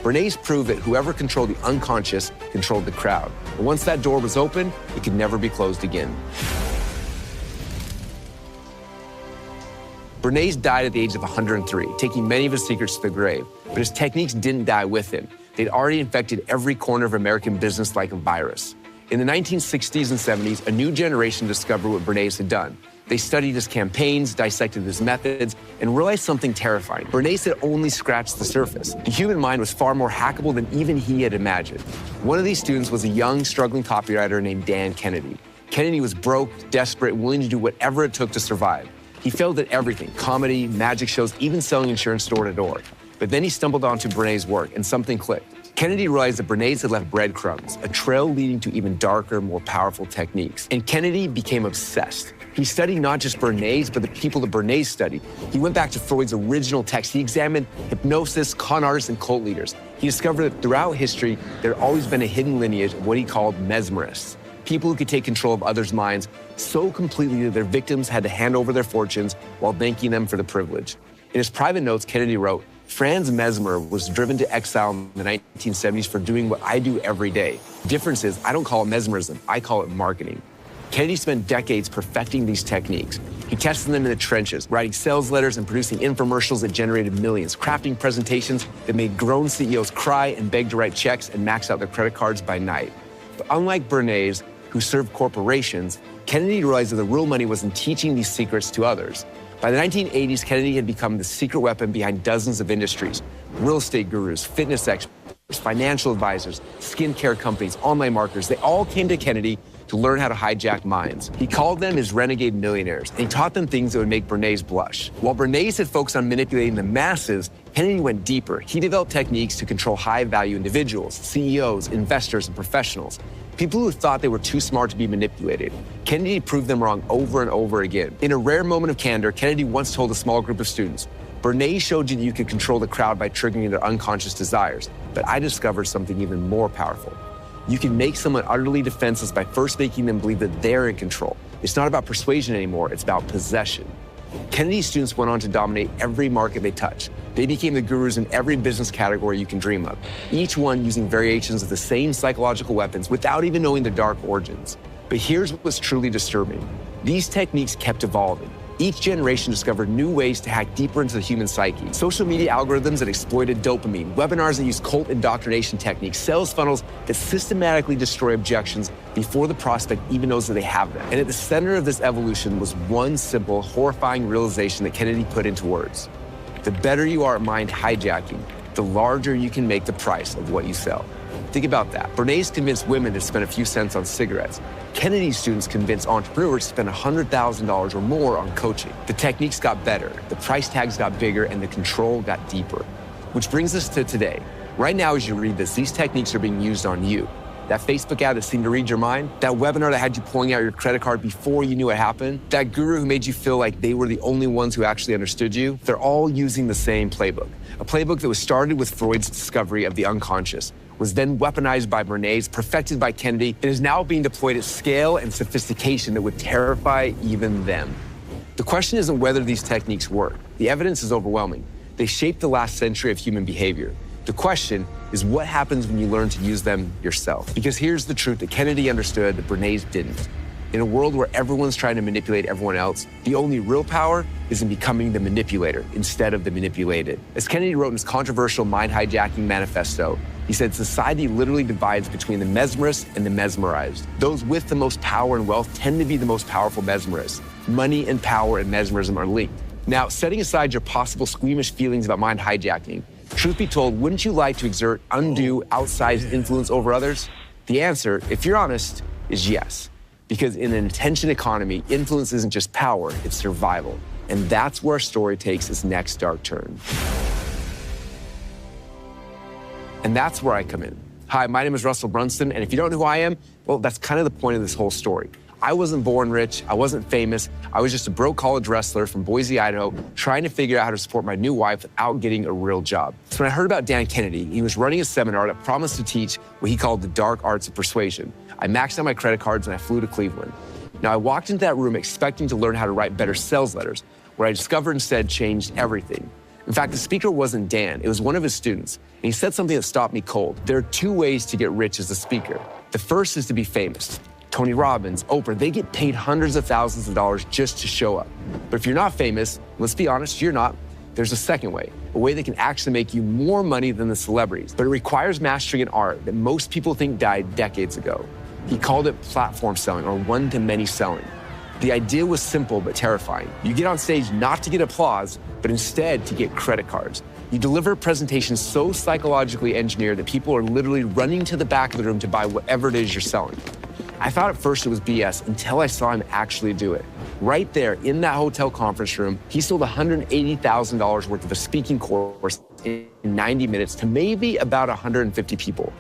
Bernays proved that whoever controlled the unconscious controlled the crowd. And once that door was open, it could never be closed again. Bernays died at the age of 103, taking many of his secrets to the grave. But his techniques didn't die with him. They'd already infected every corner of American business like a virus. In the 1960s and 70s, a new generation discovered what Bernays had done. They studied his campaigns, dissected his methods, and realized something terrifying. Bernays had only scratched the surface. The human mind was far more hackable than even he had imagined. One of these students was a young, struggling copywriter named Dan Kennedy. Kennedy was broke, desperate, and willing to do whatever it took to survive. He failed at everything, comedy, magic shows, even selling insurance door to door. But then he stumbled onto Bernays' work, and something clicked. Kennedy realized that Bernays had left breadcrumbs, a trail leading to even darker, more powerful techniques. And Kennedy became obsessed. He studied not just Bernays, but the people that Bernays studied. He went back to Freud's original text. He examined hypnosis, con artists, and cult leaders. He discovered that throughout history, there had always been a hidden lineage of what he called mesmerists, people who could take control of others' minds so completely that their victims had to hand over their fortunes while thanking them for the privilege. In his private notes, Kennedy wrote, "Franz Mesmer was driven to exile in the 1970s for doing what I do every day. The difference is I don't call it mesmerism, I call it marketing." Kennedy spent decades perfecting these techniques. He tested them in the trenches, writing sales letters and producing infomercials that generated millions, crafting presentations that made grown CEOs cry and beg to write checks and max out their credit cards by night. But unlike Bernays, who served corporations, Kennedy realized that the real money was in teaching these secrets to others. By the 1980s, Kennedy had become the secret weapon behind dozens of industries: real estate gurus, fitness experts, financial advisors, skincare companies, online marketers. They all came to Kennedy to learn how to hijack minds. He called them his renegade millionaires, and he taught them things that would make Bernays blush. While Bernays had focused on manipulating the masses, Kennedy went deeper. He developed techniques to control high-value individuals, CEOs, investors, and professionals, people who thought they were too smart to be manipulated. Kennedy proved them wrong over and over again. In a rare moment of candor, Kennedy once told a small group of students, Bernays showed you that you could control the crowd by triggering their unconscious desires, but I discovered something even more powerful. You can make someone utterly defenseless by first making them believe that they're in control. It's not about persuasion anymore, it's about possession. Kennedy students went on to dominate every market they touched. They became the gurus in every business category you can dream of, each one using variations of the same psychological weapons without even knowing their dark origins. But here's what was truly disturbing. These techniques kept evolving. Each generation discovered new ways to hack deeper into the human psyche. Social media algorithms that exploited dopamine, webinars that use cult indoctrination techniques, sales funnels that systematically destroy objections before the prospect even knows that they have them. And at the center of this evolution was one simple, horrifying realization that Kennedy put into words. The better you are at mind hijacking, the larger you can make the price of what you sell. Think about that. Bernays convinced women to spend a few cents on cigarettes. Kennedy's students convinced entrepreneurs to spend $100,000 or more on coaching. The techniques got better, the price tags got bigger, and the control got deeper. Which brings us to today. Right now, as you read this, these techniques are being used on you. That Facebook ad that seemed to read your mind, that webinar that had you pulling out your credit card before you knew it happened, that guru who made you feel like they were the only ones who actually understood you, they're all using the same playbook. A playbook that was started with Freud's discovery of the unconscious, was then weaponized by Bernays, perfected by Kennedy, and is now being deployed at scale and sophistication that would terrify even them. The question isn't whether these techniques work. The evidence is overwhelming. They shaped the last century of human behavior. The question is what happens when you learn to use them yourself? Because here's the truth that Kennedy understood that Bernays didn't. In a world where everyone's trying to manipulate everyone else, the only real power is in becoming the manipulator instead of the manipulated. As Kennedy wrote in his controversial mind hijacking manifesto, he said society literally divides between the mesmerists and the mesmerized. Those with the most power and wealth tend to be the most powerful mesmerists. Money and power and mesmerism are linked. Now, setting aside your possible squeamish feelings about mind hijacking, truth be told, wouldn't you like to exert undue, outsized influence over others? The answer, if you're honest, is yes. Because in an attention economy, influence isn't just power, it's survival. And that's where our story takes its next dark turn. And that's where I come in. Hi, my name is Russell Brunston, and if you don't know who I am, well, that's kind of the point of this whole story. I wasn't born rich, I wasn't famous, I was just a broke college wrestler from Boise, Idaho, trying to figure out how to support my new wife without getting a real job. So when I heard about Dan Kennedy, he was running a seminar that promised to teach what he called the dark arts of persuasion. I maxed out my credit cards and I flew to Cleveland. Now, I walked into that room expecting to learn how to write better sales letters. What I discovered instead changed everything. In fact, the speaker wasn't Dan, it was one of his students. And he said something that stopped me cold. There are two ways to get rich as a speaker. The first is to be famous. Tony Robbins, Oprah, they get paid hundreds of thousands of dollars just to show up. But if you're not famous, let's be honest, you're not, there's a second way, a way that can actually make you more money than the celebrities. But it requires mastering an art that most people think died decades ago. He called it platform selling or one-to-many selling. The idea was simple but terrifying. You get on stage not to get applause, but instead to get credit cards. You deliver a presentation so psychologically engineered that people are literally running to the back of the room to buy whatever it is you're selling. I thought at first it was BS until I saw him actually do it. Right there in that hotel conference room, he sold $180,000 worth of a speaking course in 90 minutes to maybe about 150 people.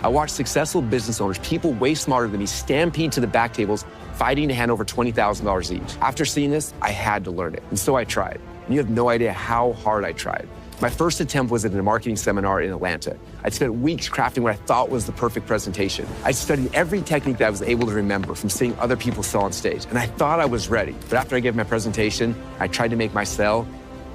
I watched successful business owners, people way smarter than me, stampede to the back tables, fighting to hand over $20,000 each. After seeing this, I had to learn it, and so I tried. And you have no idea how hard I tried. My first attempt was at a marketing seminar in Atlanta. I'd spent weeks crafting what I thought was the perfect presentation. I studied every technique that I was able to remember from seeing other people sell on stage, and I thought I was ready. But after I gave my presentation, I tried to make my sell,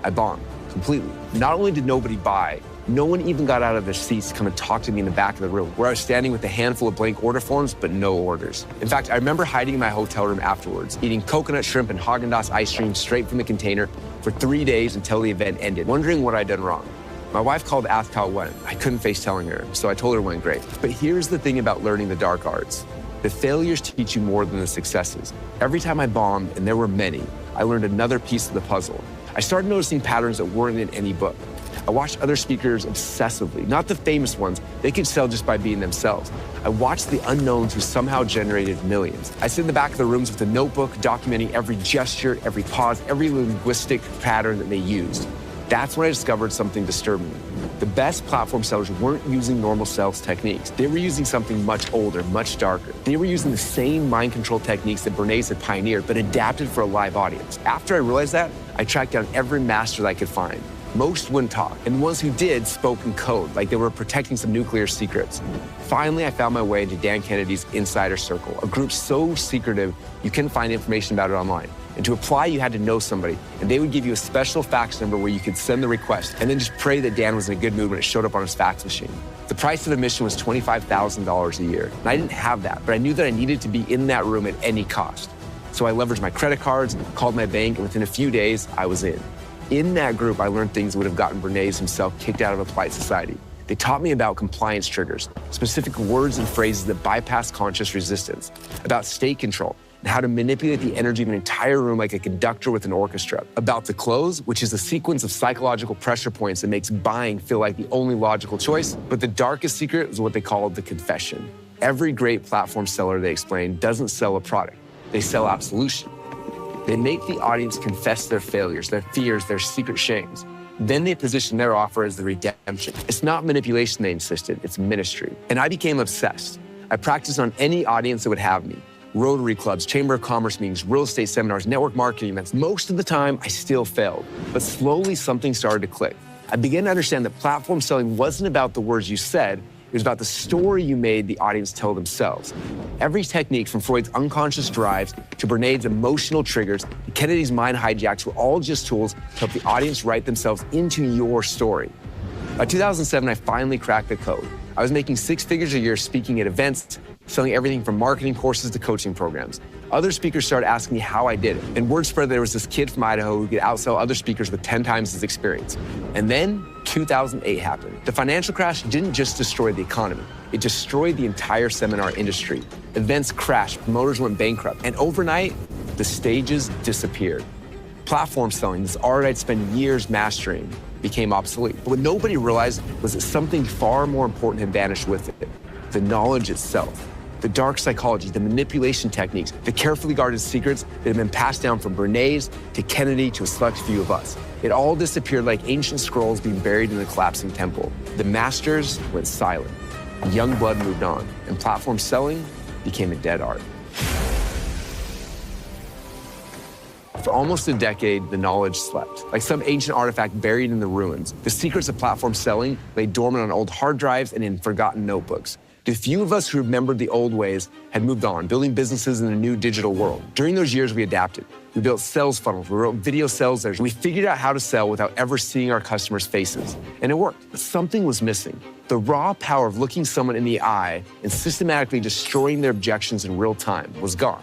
I bombed completely. Not only did nobody buy, no one even got out of their seats to come and talk to me in the back of the room, where I was standing with a handful of blank order forms, but no orders. In fact, I remember hiding in my hotel room afterwards, eating coconut shrimp and Haagen-Dazs ice cream straight from the container for 3 days until the event ended, wondering what I'd done wrong. My wife called to ask how it went. I couldn't face telling her, so I told her it went great. But here's the thing about learning the dark arts. The failures teach you more than the successes. Every time I bombed, and there were many, I learned another piece of the puzzle. I started noticing patterns that weren't in any book. I watched other speakers obsessively, not the famous ones. They could sell just by being themselves. I watched the unknowns who somehow generated millions. I sit in the back of the rooms with a notebook, documenting every gesture, every pause, every linguistic pattern that they used. That's when I discovered something disturbing. The best platform sellers weren't using normal sales techniques. They were using something much older, much darker. They were using the same mind control techniques that Bernays had pioneered, but adapted for a live audience. After I realized that, I tracked down every master that I could find. Most wouldn't talk, and the ones who did spoke in code, like they were protecting some nuclear secrets. Finally, I found my way into Dan Kennedy's Insider Circle, a group so secretive you couldn't find information about it online. And to apply, you had to know somebody, and they would give you a special fax number where you could send the request, and then just pray that Dan was in a good mood when it showed up on his fax machine. The price of admission was $25,000 a year, and I didn't have that, but I knew that I needed to be in that room at any cost. So I leveraged my credit cards, called my bank, and within a few days, I was in. In that group, I learned things that would have gotten Bernays himself kicked out of a polite society. They taught me about compliance triggers, specific words and phrases that bypass conscious resistance, about state control, and how to manipulate the energy of an entire room like a conductor with an orchestra, about the close, which is a sequence of psychological pressure points that makes buying feel like the only logical choice, but the darkest secret is what they call the confession. Every great platform seller, they explain, doesn't sell a product. They sell absolution. They make the audience confess their failures, their fears, their secret shames. Then they position their offer as the redemption. It's not manipulation, they insisted, it's ministry. And I became obsessed. I practiced on any audience that would have me. Rotary clubs, Chamber of Commerce meetings, real estate seminars, network marketing events. Most of the time, I still failed. But slowly, something started to click. I began to understand that platform selling wasn't about the words you said, it was about the story you made the audience tell themselves. Every technique from Freud's unconscious drives to Bernays' emotional triggers to Kennedy's mind hijacks were all just tools to help the audience write themselves into your story. By 2007, I finally cracked the code. I was making 6 figures a year speaking at events, selling everything from marketing courses to coaching programs. Other speakers started asking me how I did it, and word spread that there was this kid from Idaho who could outsell other speakers with 10 times his experience. And then 2008 happened. The financial crash didn't just destroy the economy, it destroyed the entire seminar industry. Events crashed, promoters went bankrupt, and overnight, the stages disappeared. Platform selling, this art I'd spent years mastering, became obsolete. But what nobody realized was that something far more important had vanished with it, the knowledge itself. The dark psychology, the manipulation techniques, the carefully guarded secrets that have been passed down from Bernays to Kennedy to a select few of us. It all disappeared like ancient scrolls being buried in a collapsing temple. The masters went silent. Young blood moved on, and platform selling became a dead art. For almost a decade, the knowledge slept. Like some ancient artifact buried in the ruins, the secrets of platform selling lay dormant on old hard drives and in forgotten notebooks. The few of us who remembered the old ways had moved on, building businesses in a new digital world. During those years, we adapted. We built sales funnels, we wrote video sales letters. We figured out how to sell without ever seeing our customers' faces. And it worked, but something was missing. The raw power of looking someone in the eye and systematically destroying their objections in real time was gone.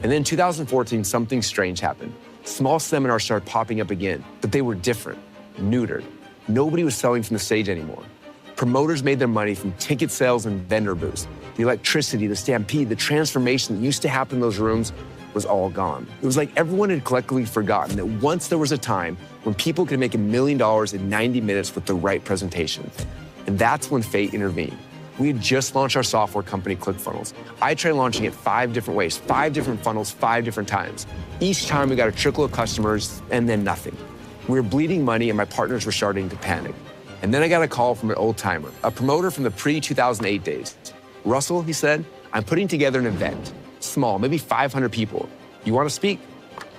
And then in 2014, something strange happened. Small seminars started popping up again, but they were different, neutered. Nobody was selling from the stage anymore. Promoters made their money from ticket sales and vendor booths. The electricity, the stampede, the transformation that used to happen in those rooms was all gone. It was like everyone had collectively forgotten that once there was a time when people could make $1 million in 90 minutes with the right presentation. And that's when fate intervened. We had just launched our software company, ClickFunnels. I tried launching it 5 different ways, 5 different funnels, 5 different times. Each time we got a trickle of customers and then nothing. We were bleeding money and my partners were starting to panic. And then I got a call from an old timer, a promoter from the pre-2008 days. Russell, he said, I'm putting together an event, small, maybe 500 people. You want to speak?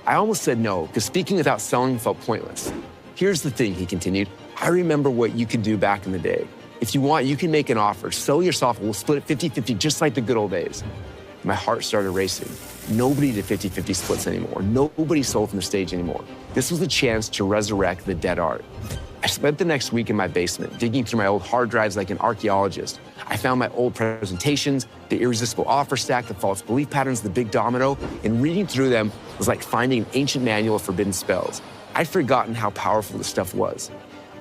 I almost said no, because speaking without selling felt pointless. Here's the thing, he continued. I remember what you could do back in the day. If you want, you can make an offer, sell your software, we'll split it 50-50, just like the good old days. My heart started racing. Nobody did 50-50 splits anymore. Nobody sold from the stage anymore. This was a chance to resurrect the dead art. I spent the next week in my basement, digging through my old hard drives like an archaeologist. I found my old presentations, the irresistible offer stack, the false belief patterns, the big domino, and reading through them was like finding an ancient manual of forbidden spells. I'd forgotten how powerful this stuff was.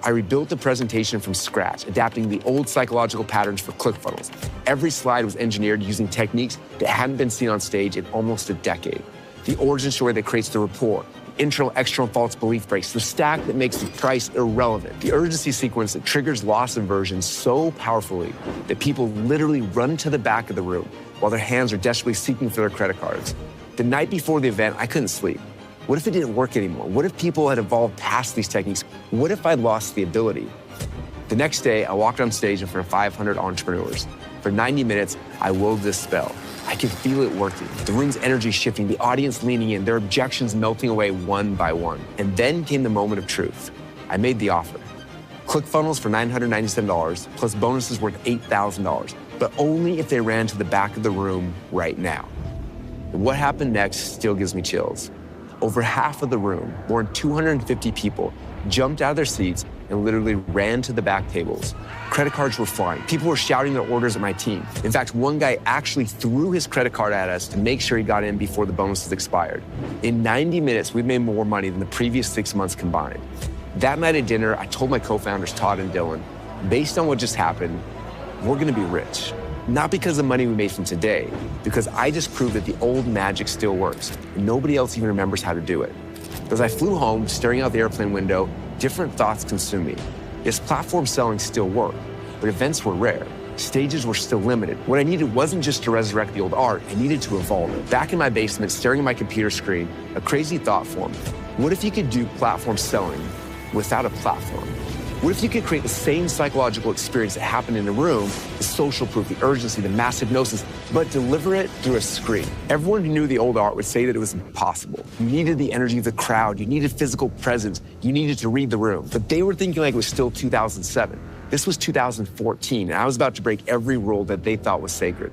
I rebuilt the presentation from scratch, adapting the old psychological patterns for ClickFunnels. Every slide was engineered using techniques that hadn't been seen on stage in almost a decade. The origin story that creates the rapport, internal, external false belief breaks, the stack that makes the price irrelevant, the urgency sequence that triggers loss aversion so powerfully that people literally run to the back of the room while their hands are desperately seeking for their credit cards. The night before the event, I couldn't sleep. What if it didn't work anymore? What if people had evolved past these techniques? What if I'd lost the ability? The next day, I walked on stage in front of 500 entrepreneurs. For 90 minutes, I wove this spell. I could feel it working. The room's energy shifting, the audience leaning in, their objections melting away one by one. And then came the moment of truth. I made the offer. ClickFunnels for $997, plus bonuses worth $8,000, but only if they ran to the back of the room right now. And what happened next still gives me chills. Over half of the room, more than 250 people, jumped out of their seats and literally ran to the back tables. Credit cards were flying. People were shouting their orders at my team. In fact, one guy actually threw his credit card at us to make sure he got in before the bonuses expired. In 90 minutes, we made more money than the previous 6 months combined. That night at dinner, I told my co-founders, Todd and Dylan, based on what just happened, we're gonna be rich. Not because of the money we made from today, because I just proved that the old magic still works, and nobody else even remembers how to do it. As I flew home, staring out the airplane window, different thoughts consumed me. Yes, platform selling still worked, but events were rare. Stages were still limited. What I needed wasn't just to resurrect the old art, I needed to evolve it. Back in my basement, staring at my computer screen, a crazy thought formed. What if you could do platform selling without a platform? What if you could create the same psychological experience that happened in a room, the social proof, the urgency, the mass hypnosis, but deliver it through a screen? Everyone who knew the old art would say that it was impossible. You needed the energy of the crowd, you needed physical presence, you needed to read the room. But they were thinking like it was still 2007. This was 2014, and I was about to break every rule that they thought was sacred.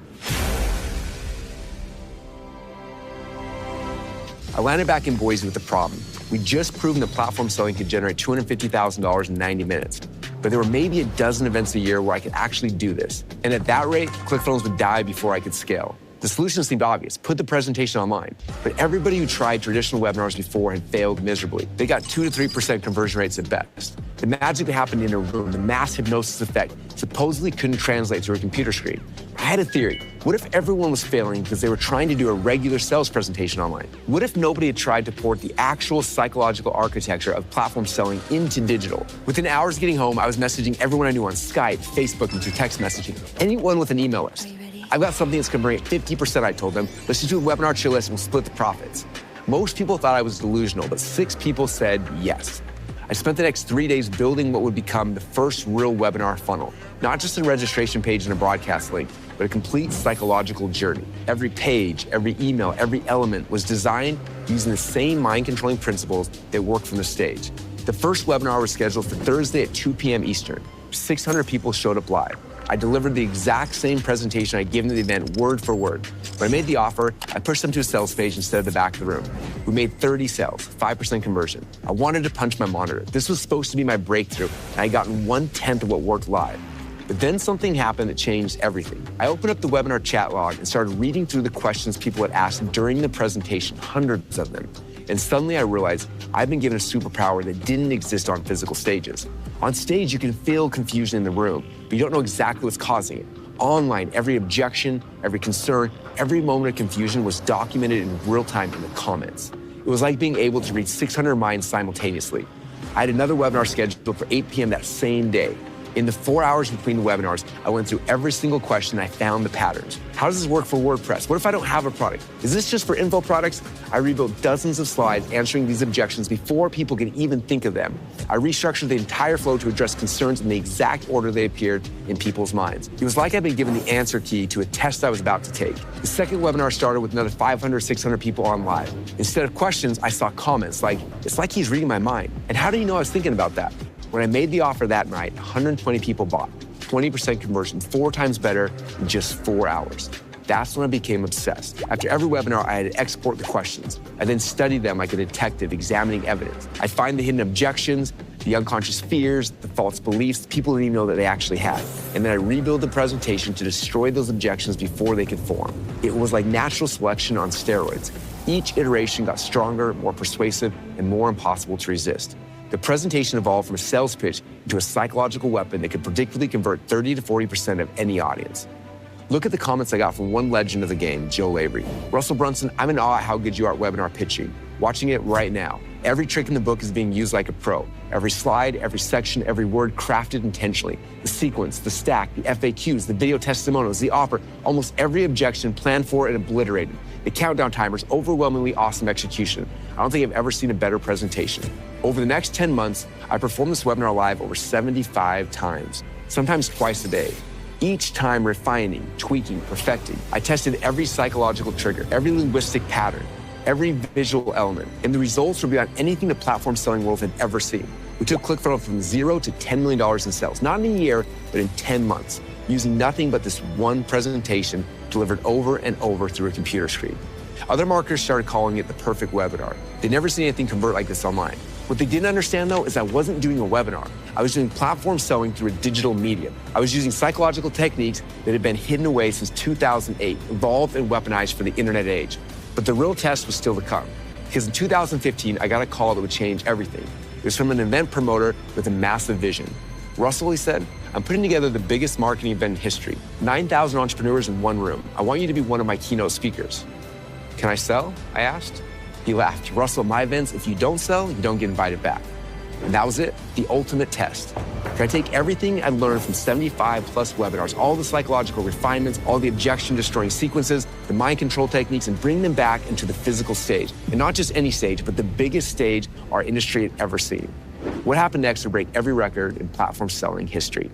I landed back in Boise with a problem. We'd just proven that platform selling could generate $250,000 in 90 minutes. But there were maybe a dozen events a year where I could actually do this. And at that rate, ClickFunnels would die before I could scale. The solution seemed obvious, put the presentation online. But everybody who tried traditional webinars before had failed miserably. They got 2 to 3% conversion rates at best. The magic that happened in a room, the mass hypnosis effect, supposedly couldn't translate to a computer screen. I had a theory. What if everyone was failing because they were trying to do a regular sales presentation online? What if nobody had tried to port the actual psychological architecture of platform selling into digital? Within hours of getting home, I was messaging everyone I knew on Skype, Facebook, and through text messaging. Anyone with an email list. I've got something that's converting at 50%, I told them. Let's just do a webinar chill list and we'll split the profits. Most people thought I was delusional, but 6 people said yes. I spent the next 3 days building what would become the first real webinar funnel. Not just a registration page and a broadcast link, but a complete psychological journey. Every page, every email, every element was designed using the same mind-controlling principles that worked from the stage. The first webinar was scheduled for Thursday at 2 p.m. Eastern. 600 people showed up live. I delivered the exact same presentation I'd given to the event word for word. When I made the offer, I pushed them to a sales page instead of the back of the room. We made 30 sales, 5% conversion. I wanted to punch my monitor. This was supposed to be my breakthrough, and I had gotten 1/10 of what worked live. But then something happened that changed everything. I opened up the webinar chat log and started reading through the questions people had asked during the presentation, hundreds of them. And suddenly I realized I've been given a superpower that didn't exist on physical stages. On stage, you can feel confusion in the room, but you don't know exactly what's causing it. Online, every objection, every concern, every moment of confusion was documented in real time in the comments. It was like being able to read 600 minds simultaneously. I had another webinar scheduled for 8 p.m. that same day. In the 4 hours between the webinars, I went through every single question and I found the patterns. How does this work for WordPress? What if I don't have a product? Is this just for info products? I rebuilt dozens of slides answering these objections before people could even think of them. I restructured the entire flow to address concerns in the exact order they appeared in people's minds. It was like I'd been given the answer key to a test I was about to take. The second webinar started with another 500, 600 people on live. Instead of questions, I saw comments like, "It's like he's reading my mind." And how do you know I was thinking about that? When I made the offer that night, 120 people bought. 20% conversion, 4 times better in just 4 hours. That's when I became obsessed. After every webinar, I had to export the questions. I then studied them like a detective examining evidence. I find the hidden objections, the unconscious fears, the false beliefs people didn't even know that they actually had. And then I rebuild the presentation to destroy those objections before they could form. It was like natural selection on steroids. Each iteration got stronger, more persuasive, and more impossible to resist. The presentation evolved from a sales pitch into a psychological weapon that could predictably convert 30 to 40% of any audience. Look at the comments I got from one legend of the game, Joe Lavery. "Russell Brunson, I'm in awe at how good you are at webinar pitching. watching it right now. Every trick in the book is being used like a pro. Every slide, every section, every word crafted intentionally. The sequence, the stack, the FAQs, the video testimonials, the offer, almost every objection planned for and obliterated. The countdown timers, overwhelmingly awesome execution. I don't think I've ever seen a better presentation. Over the next 10 months, I performed this webinar live over 75 times, sometimes twice a day. Each time refining, tweaking, perfecting. I tested every psychological trigger, every linguistic pattern, every visual element, and the results were beyond anything the platform selling world had ever seen. We took ClickFunnels from $0 to $10 million in sales, not in a year, but in 10 months, using nothing but this one presentation delivered over and over through a computer screen. Other marketers started calling it the perfect webinar. They'd never seen anything convert like this online. What they didn't understand, though, is I wasn't doing a webinar. I was doing platform selling through a digital medium. I was using psychological techniques that had been hidden away since 2008, evolved and weaponized for the internet age. But the real test was still to come. Because in 2015, I got a call that would change everything. It was from an event promoter with a massive vision. Russell, he said, I'm putting together the biggest marketing event in history. 9,000 entrepreneurs in one room. I want you to be one of my keynote speakers. Can I sell? I asked. He laughed. Russell, my events, if you don't sell, you don't get invited back. And that was it, the ultimate test. Can I take everything I learned from 75 plus webinars, all the psychological refinements, all the objection-destroying sequences, the mind control techniques, and bring them back into the physical stage? And not just any stage, but the biggest stage our industry had ever seen. What happened next would break every record in platform selling history.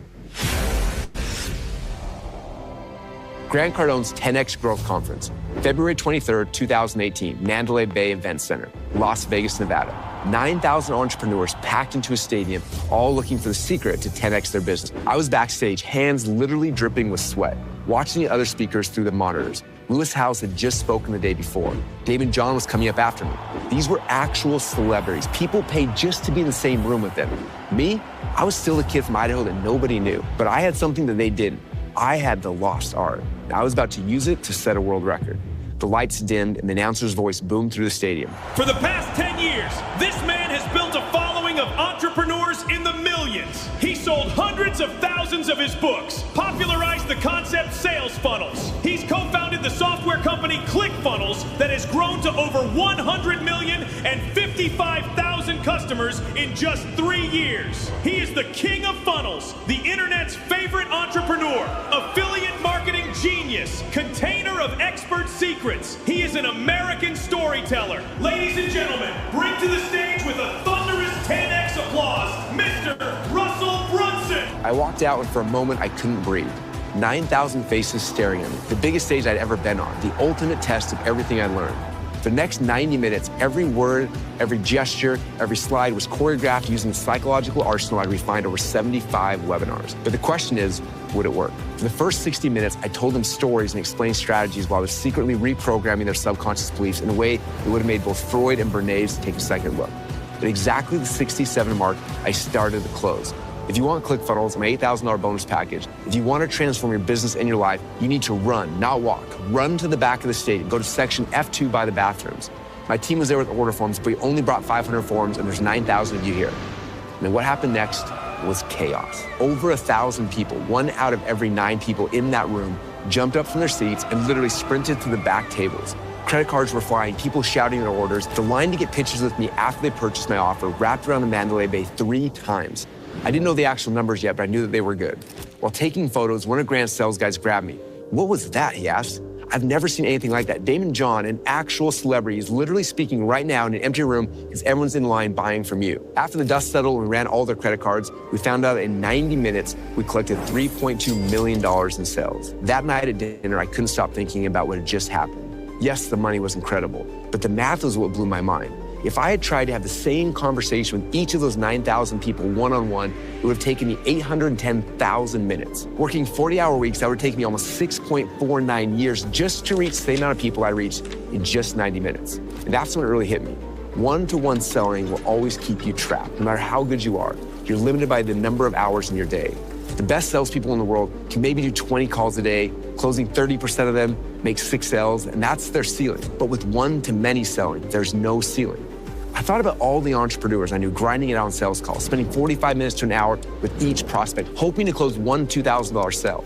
Grant Cardone's 10X Growth Conference, February 23rd, 2018, Mandalay Bay Event Center, Las Vegas, Nevada. 9,000 entrepreneurs packed into a stadium, all looking for the secret to 10X their business. I was backstage, hands literally dripping with sweat, watching the other speakers through the monitors. Lewis Howes had just spoken the day before. David John was coming up after me. These were actual celebrities. People paid just to be in the same room with them. Me, I was still a kid from Idaho that nobody knew, but I had something that they didn't. I had the lost art. I was about to use it to set a world record. The lights dimmed and the announcer's voice boomed through the stadium. For the past 10 years, this man has built a following of entrepreneurs in the millions. He sold hundreds of thousands of his books, popularized the concept sales funnels. He's co-founded the software company ClickFunnels that has grown to over 100 million and 55,000 customers in just 3 years. He is the king of funnels, the internet's favorite entrepreneur, affiliate marketing genius, container of expert secrets. He is an American storyteller. Ladies and gentlemen, bring to the stage with a thunderous 10X applause, Mr. Russell Brunson. I walked out and for a moment I couldn't breathe. 9,000 faces staring at me, the biggest stage I'd ever been on, the ultimate test of everything I learned. For the next 90 minutes, every word, every gesture, every slide was choreographed using the psychological arsenal I refined over 75 webinars. But the question is, would it work? For the first 60 minutes, I told them stories and explained strategies while I was secretly reprogramming their subconscious beliefs in a way that would have made both Freud and Bernays take a second look. At exactly the 67 mark, I started the close. If you want ClickFunnels, my $8,000 bonus package, if you want to transform your business and your life, you need to run, not walk. Run to the back of the stadium. Go to section F2 by the bathrooms. My team was there with order forms, but we only brought 500 forms, and there's 9,000 of you here. And then what happened next was chaos. Over 1,000 people, 1 out of every 9 people in that room, jumped up from their seats and literally sprinted to the back tables. Credit cards were flying, people shouting their orders. The line to get pictures with me after they purchased my offer wrapped around the Mandalay Bay 3 times. I didn't know the actual numbers yet, but I knew that they were good. While taking photos, one of Grant's sales guys grabbed me. What was that, he asked. I've never seen anything like that. Damon John, an actual celebrity, is literally speaking right now in an empty room because everyone's in line buying from you. After the dust settled and we ran all their credit cards, we found out in 90 minutes, we collected $3.2 million in sales. That night at dinner, I couldn't stop thinking about what had just happened. Yes, the money was incredible, but the math was what blew my mind. If I had tried to have the same conversation with each of those 9,000 people one-on-one, it would have taken me 810,000 minutes. Working 40-hour weeks, that would take me almost 6.49 years just to reach the same amount of people I reached in just 90 minutes. And that's when it really hit me. One-to-one selling will always keep you trapped, no matter how good you are. You're limited by the number of hours in your day. The best salespeople in the world can maybe do 20 calls a day, closing 30% of them, make 6 sales, and that's their ceiling. But with one-to-many selling, there's no ceiling. I thought about all the entrepreneurs I knew grinding it out on sales calls, spending 45 minutes to an hour with each prospect, hoping to close one $2,000 sale.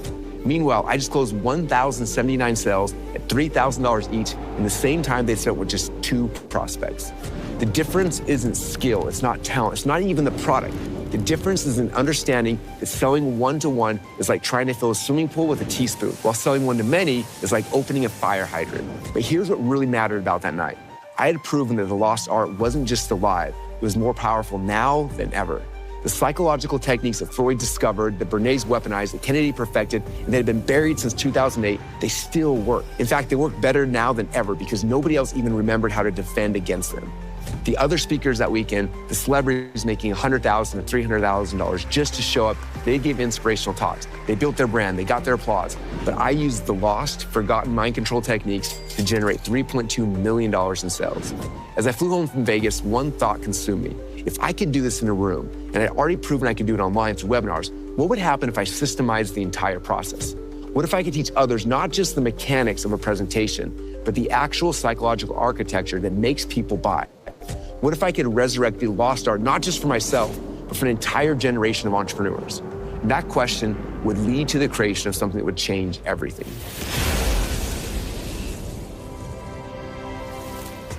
Meanwhile, I just closed 1,079 sales at $3,000 each in the same time they set with just 2 prospects. The difference isn't skill, it's not talent, it's not even the product. The difference is in understanding that selling one-to-one is like trying to fill a swimming pool with a teaspoon, while selling one-to-many is like opening a fire hydrant. But here's what really mattered about that night. I had proven that the lost art wasn't just alive, it was more powerful now than ever. The psychological techniques that Freud discovered, that Bernays weaponized, that Kennedy perfected, and that had been buried since 2008, they still work. In fact, they work better now than ever because nobody else even remembered how to defend against them. The other speakers that weekend, the celebrities making $100,000 to $300,000 just to show up, they gave inspirational talks. They built their brand, they got their applause. But I used the lost, forgotten mind control techniques to generate $3.2 million in sales. As I flew home from Vegas, one thought consumed me. If I could do this in a room, and I'd already proven I could do it online through webinars, what would happen if I systemized the entire process? What if I could teach others not just the mechanics of a presentation, but the actual psychological architecture that makes people buy? What if I could resurrect the lost art, not just for myself, but for an entire generation of entrepreneurs? And that question would lead to the creation of something that would change everything.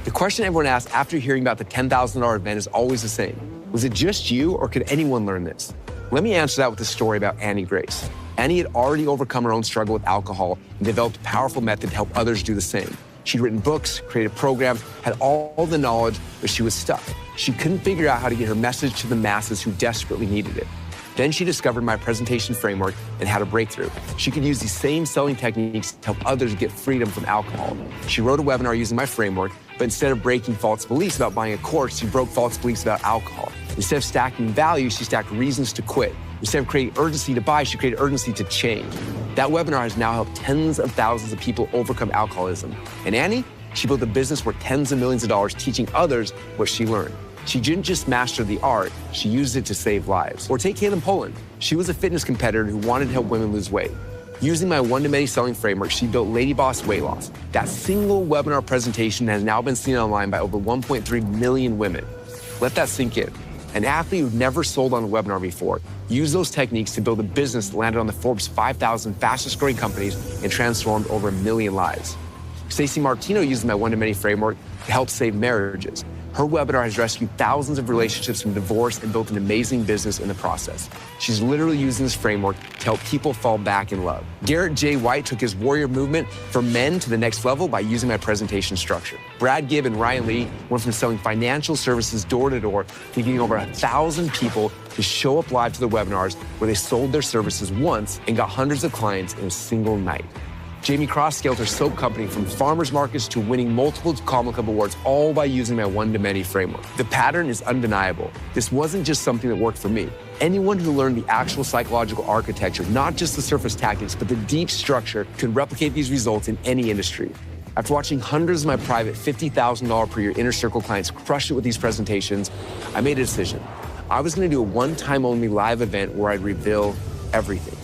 The question everyone asks after hearing about the $10,000 event is always the same. Was it just you, or could anyone learn this? Let me answer that with a story about Annie Grace. Annie had already overcome her own struggle with alcohol and developed a powerful method to help others do the same. She'd written books, created programs, had all the knowledge, but she was stuck. She couldn't figure out how to get her message to the masses who desperately needed it. Then she discovered my presentation framework and had a breakthrough. She could use these same selling techniques to help others get freedom from alcohol. She wrote a webinar using my framework, but instead of breaking false beliefs about buying a course, she broke false beliefs about alcohol. Instead of stacking value, she stacked reasons to quit. Instead of creating urgency to buy, she created urgency to change. That webinar has now helped tens of thousands of people overcome alcoholism. And Annie, she built a business worth tens of millions of dollars teaching others what she learned. She didn't just master the art, she used it to save lives. Or take Caitlin Poland. She was a fitness competitor who wanted to help women lose weight. Using my one-to-many selling framework, she built Lady Boss Weight Loss. That single webinar presentation has now been seen online by over 1.3 million women. Let that sink in. An athlete who'd never sold on a webinar before used those techniques to build a business that landed on the Forbes 5,000 fastest growing companies and transformed over 1 million lives. Stacey Martino uses my one-to-many framework to help save marriages. Her webinar has rescued thousands of relationships from divorce and built an amazing business in the process. She's literally using this framework to help people fall back in love. Garrett J. White took his warrior movement for men to the next level by using my presentation structure. Brad Gibb and Ryan Lee went from selling financial services door to door to getting over 1,000 people to show up live to the webinars where they sold their services once and got hundreds of clients in a single night. Jamie Cross scaled her soap company from farmers markets to winning multiple Common Club awards, all by using my one-to-many framework. The pattern is undeniable. This wasn't just something that worked for me. Anyone who learned the actual psychological architecture, not just the surface tactics, but the deep structure, could replicate these results in any industry. After watching hundreds of my private $50,000 per year inner circle clients crush it with these presentations, I made a decision. I was going to do a one-time only live event where I'd reveal everything.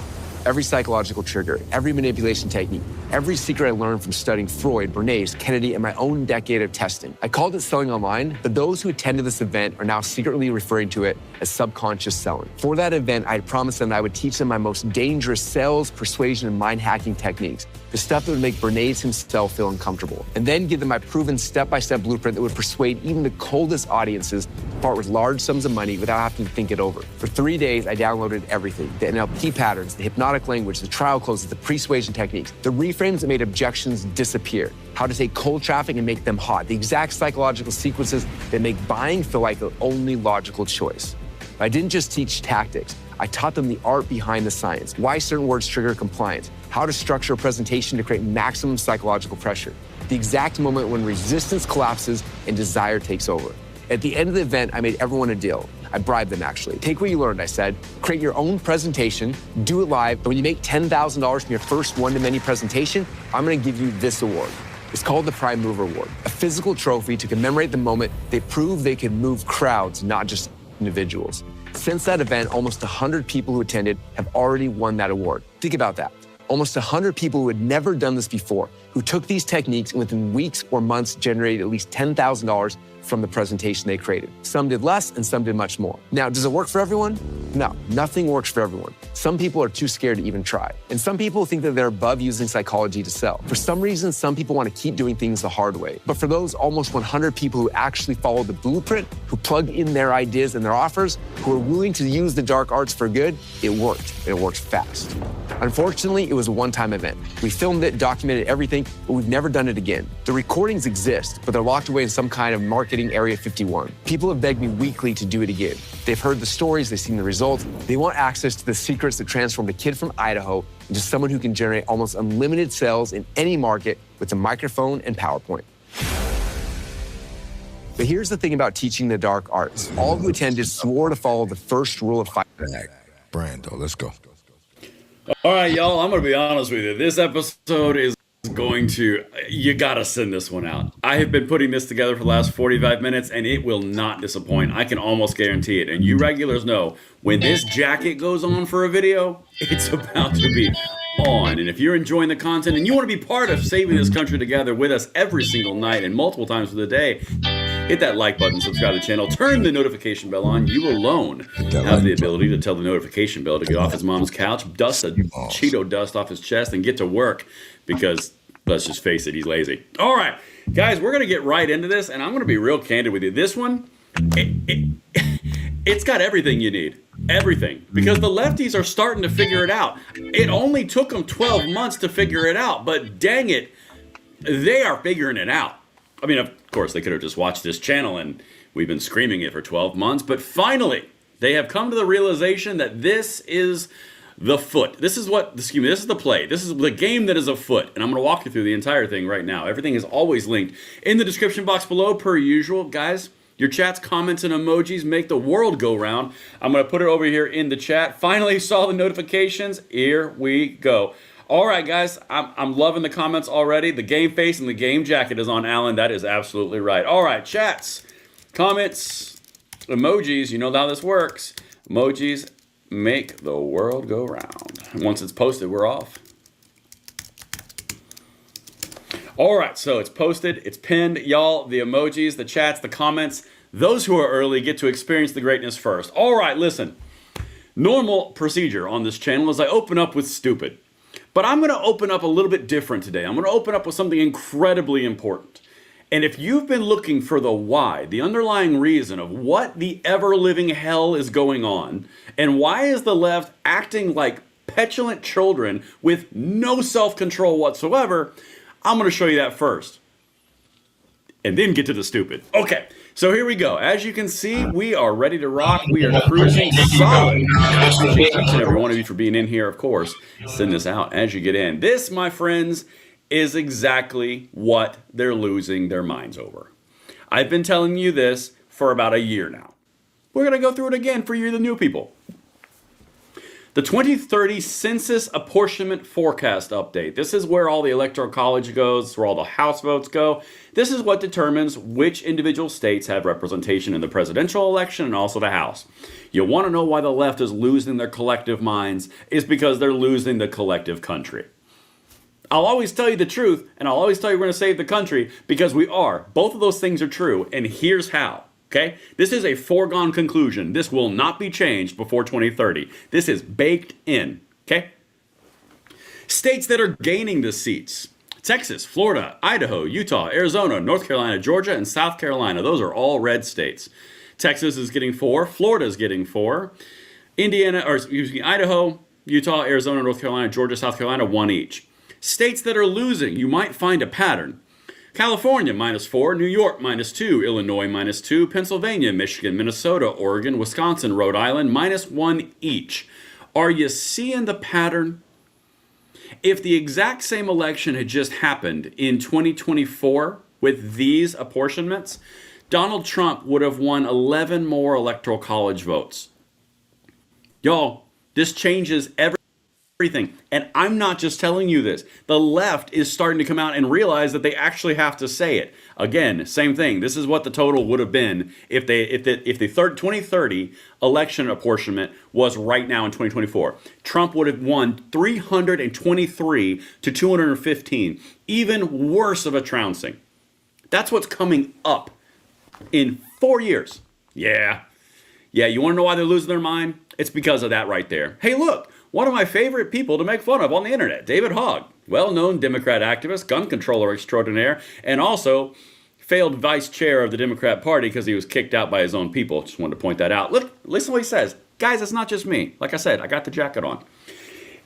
Every psychological trigger, every manipulation technique, every secret I learned from studying Freud, Bernays, Kennedy, and my own decade of testing. I called it selling online, but those who attended this event are now secretly referring to it as subconscious selling. For that event, I had promised them that I would teach them my most dangerous sales, persuasion, and mind-hacking techniques, the stuff that would make Bernays himself feel uncomfortable, and then give them my proven step-by-step blueprint that would persuade even the coldest audiences to part with large sums of money without having to think it over. For 3 days, I downloaded everything: the NLP patterns, the hypnotic language, the trial closes, the persuasion techniques, the reframes that made objections disappear, how to take cold traffic and make them hot, the exact psychological sequences that make buying feel like the only logical choice. But I didn't just teach tactics. I taught them the art behind the science, why certain words trigger compliance, how to structure a presentation to create maximum psychological pressure, the exact moment when resistance collapses and desire takes over. At the end of the event, I made everyone a deal. I bribed them, actually. Take what you learned, I said. Create your own presentation, do it live, and when you make $10,000 from your first one-to-many presentation, I'm gonna give you this award. It's called the Prime Mover Award, a physical trophy to commemorate the moment they proved they could move crowds, not just individuals. Since that event, almost 100 people who attended have already won that award. Think about that. Almost 100 people who had never done this before, who took these techniques and within weeks or months generated at least $10,000 from the presentation they created. Some did less and some did much more. Now, does it work for everyone? No, nothing works for everyone. Some people are too scared to even try. And some people think that they're above using psychology to sell. For some reason, some people want to keep doing things the hard way. But for those almost 100 people who actually followed the blueprint, who plugged in their ideas and their offers, who are willing to use the dark arts for good, it worked. It worked fast. Unfortunately, it was a one-time event. We filmed it, documented everything, but we've never done it again. The recordings exist, but they're locked away in some kind of marketing Area 51. People have begged me weekly to do it again. They've heard the stories, they've seen the results. They want access to the secrets that transformed a kid from Idaho into someone who can generate almost unlimited sales in any market with a microphone and PowerPoint. But here's the thing about teaching the dark arts. All who attended swore to follow the first rule of five. Brando, let's go. All right, y'all, I'm going to be honest with you. This episode is you gotta send this one out. I have been putting this together for the last 45 minutes and it will not disappoint. I can almost guarantee it. And you regulars know, when this jacket goes on for a video, it's about to be on. And if you're enjoying the content and you want to be part of saving this country together with us every single night and multiple times of the day, hit that like button, subscribe to the channel, turn the notification bell on. You alone have the ability to tell the notification bell to get off his mom's couch, dust the Cheeto dust off his chest, and get to work because, let's just face it, he's lazy. All right, guys, we're going to get right into this, and I'm going to be real candid with you. This one, it's got everything you need. Everything. Because the lefties are starting to figure it out. It only took them 12 months to figure it out, but dang it, they are figuring it out. I mean, of course, they could have just watched this channel and we've been screaming it for 12 months, but finally, they have come to the realization that this is the foot. This is what, this is the play. This is the game that is afoot. And I'm going to walk you through the entire thing right now. Everything is always linked in the description box below, per usual. Guys, your chats, comments, and emojis make the world go round. I'm going to put it over here in the chat. Finally saw the notifications. Here we go. All right, guys, I'm loving the comments already. The game face and the game jacket is on Alan. That is absolutely right. All right, chats, comments, emojis. You know how this works. Emojis make the world go round. Once it's posted, we're off. All right, so it's posted, it's pinned. Y'all, the emojis, the chats, the comments, those who are early get to experience the greatness first. All right, listen. Normal procedure on this channel is I open up with stupid. But I'm going to open up a little bit different today. I'm going to open up with something incredibly important. And if you've been looking for the why, the underlying reason of what the ever-living hell is going on, and why is the left acting like petulant children with no self-control whatsoever, I'm going to show you that first. And then get to the stupid. Okay, so here we go. As you can see, we are ready to rock. We are cruising solid. I appreciate each and every one of you for being in here, of course. Send this out as you get in. This, my friends, is exactly what they're losing their minds over. I've been telling you this for about a year now. We're going to go through it again for you, the new people. The 2030 Census Apportionment Forecast Update. This is where all the Electoral College goes, where all the House votes go. This is what determines which individual states have representation in the presidential election and also the House. You want to know why the left is losing their collective minds? It's because they're losing the collective country. I'll always tell you the truth, and I'll always tell you we're going to save the country, because we are. Both of those things are true, and here's how. Okay? This is a foregone conclusion. This will not be changed before 2030. This is baked in. Okay? States that are gaining the seats. Texas, Florida, Idaho, Utah, Arizona, North Carolina, Georgia, and South Carolina. Those are all red states. Texas is getting 4. Florida is getting 4. Idaho, Utah, Arizona, North Carolina, Georgia, South Carolina, 1 each. States that are losing, you might find a pattern. California, -4, New York, -2, Illinois, -2, Pennsylvania, Michigan, Minnesota, Oregon, Wisconsin, Rhode Island, -1 each. Are you seeing the pattern? If the exact same election had just happened in 2024 with these apportionments, Donald Trump would have won 11 more Electoral College votes. Y'all, this changes everything everything. And I'm not just telling you this. The left is starting to come out and realize that they actually have to say it. Again, same thing. This is what the total would have been if the 2030 election apportionment was right now in 2024. Trump would have won 323 to 215. Even worse of a trouncing. That's what's coming up in 4 years. Yeah, you want to know why they're losing their mind? It's because of that right there. Hey, look, one of my favorite people to make fun of on the internet, David Hogg, well-known Democrat activist, gun controller extraordinaire, and also failed vice chair of the Democrat Party because he was kicked out by his own people. Just wanted to point that out. Look, listen to what he says. Guys, it's not just me. Like I said, I got the jacket on.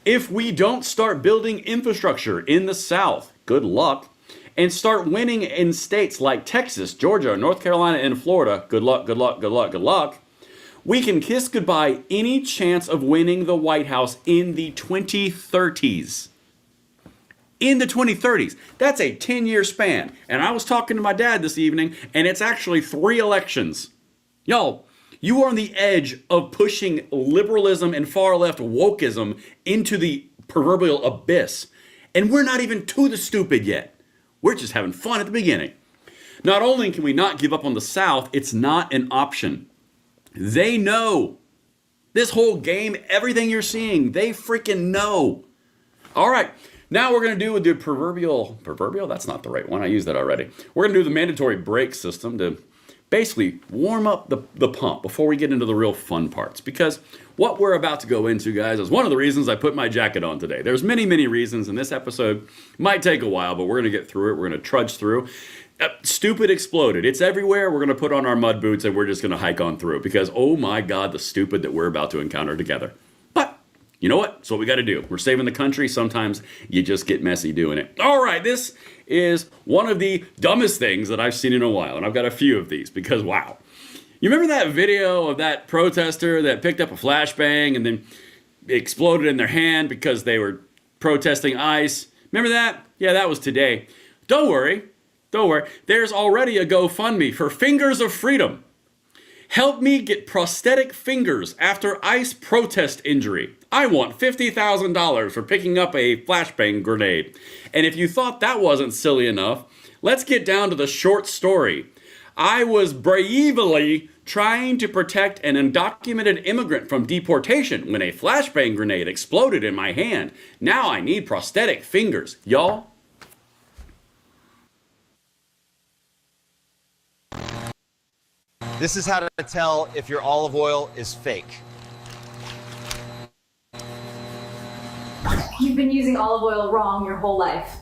If we don't start building infrastructure in the South, good luck, and start winning in states like Texas, Georgia, North Carolina, and Florida, good luck, good luck, good luck, good luck, we can kiss goodbye any chance of winning the White House in the 2030s. In the 2030s. That's a 10-year span. And I was talking to my dad this evening, and it's actually 3 elections. Y'all, you are on the edge of pushing liberalism and far-left wokeism into the proverbial abyss. And we're not even to the stupid yet. We're just having fun at the beginning. Not only can we not give up on the South, it's not an option. They know. This whole game, everything you're seeing, they freaking know. All right, now we're going to do the proverbial, that's not the right one, I used that already. We're going to do the mandatory brake system to basically warm up the pump before we get into the real fun parts. Because what we're about to go into, guys, is one of the reasons I put my jacket on today. There's many, many reasons, and this episode might take a while, but we're going to get through it. We're going to trudge through. Stupid exploded. It's everywhere. We're going to put on our mud boots, and we're just going to hike on through. Because, oh my God, the stupid that we're about to encounter together. But you know what? It's what we got to do. We're saving the country. Sometimes you just get messy doing it. All right, this is one of the dumbest things that I've seen in a while, and I've got a few of these because, wow. You remember that video of that protester that picked up a flashbang and then exploded in their hand because they were protesting ICE? Remember that? Yeah, that was today. Don't worry. There's already a GoFundMe for Fingers of Freedom. Help me get prosthetic fingers after ICE protest injury. I want $50,000 for picking up a flashbang grenade. And if you thought that wasn't silly enough, let's get down to the short story. I was bravely trying to protect an undocumented immigrant from deportation when a flashbang grenade exploded in my hand. Now I need prosthetic fingers. Y'all? This is how to tell if your olive oil is fake. You've been using olive oil wrong your whole life,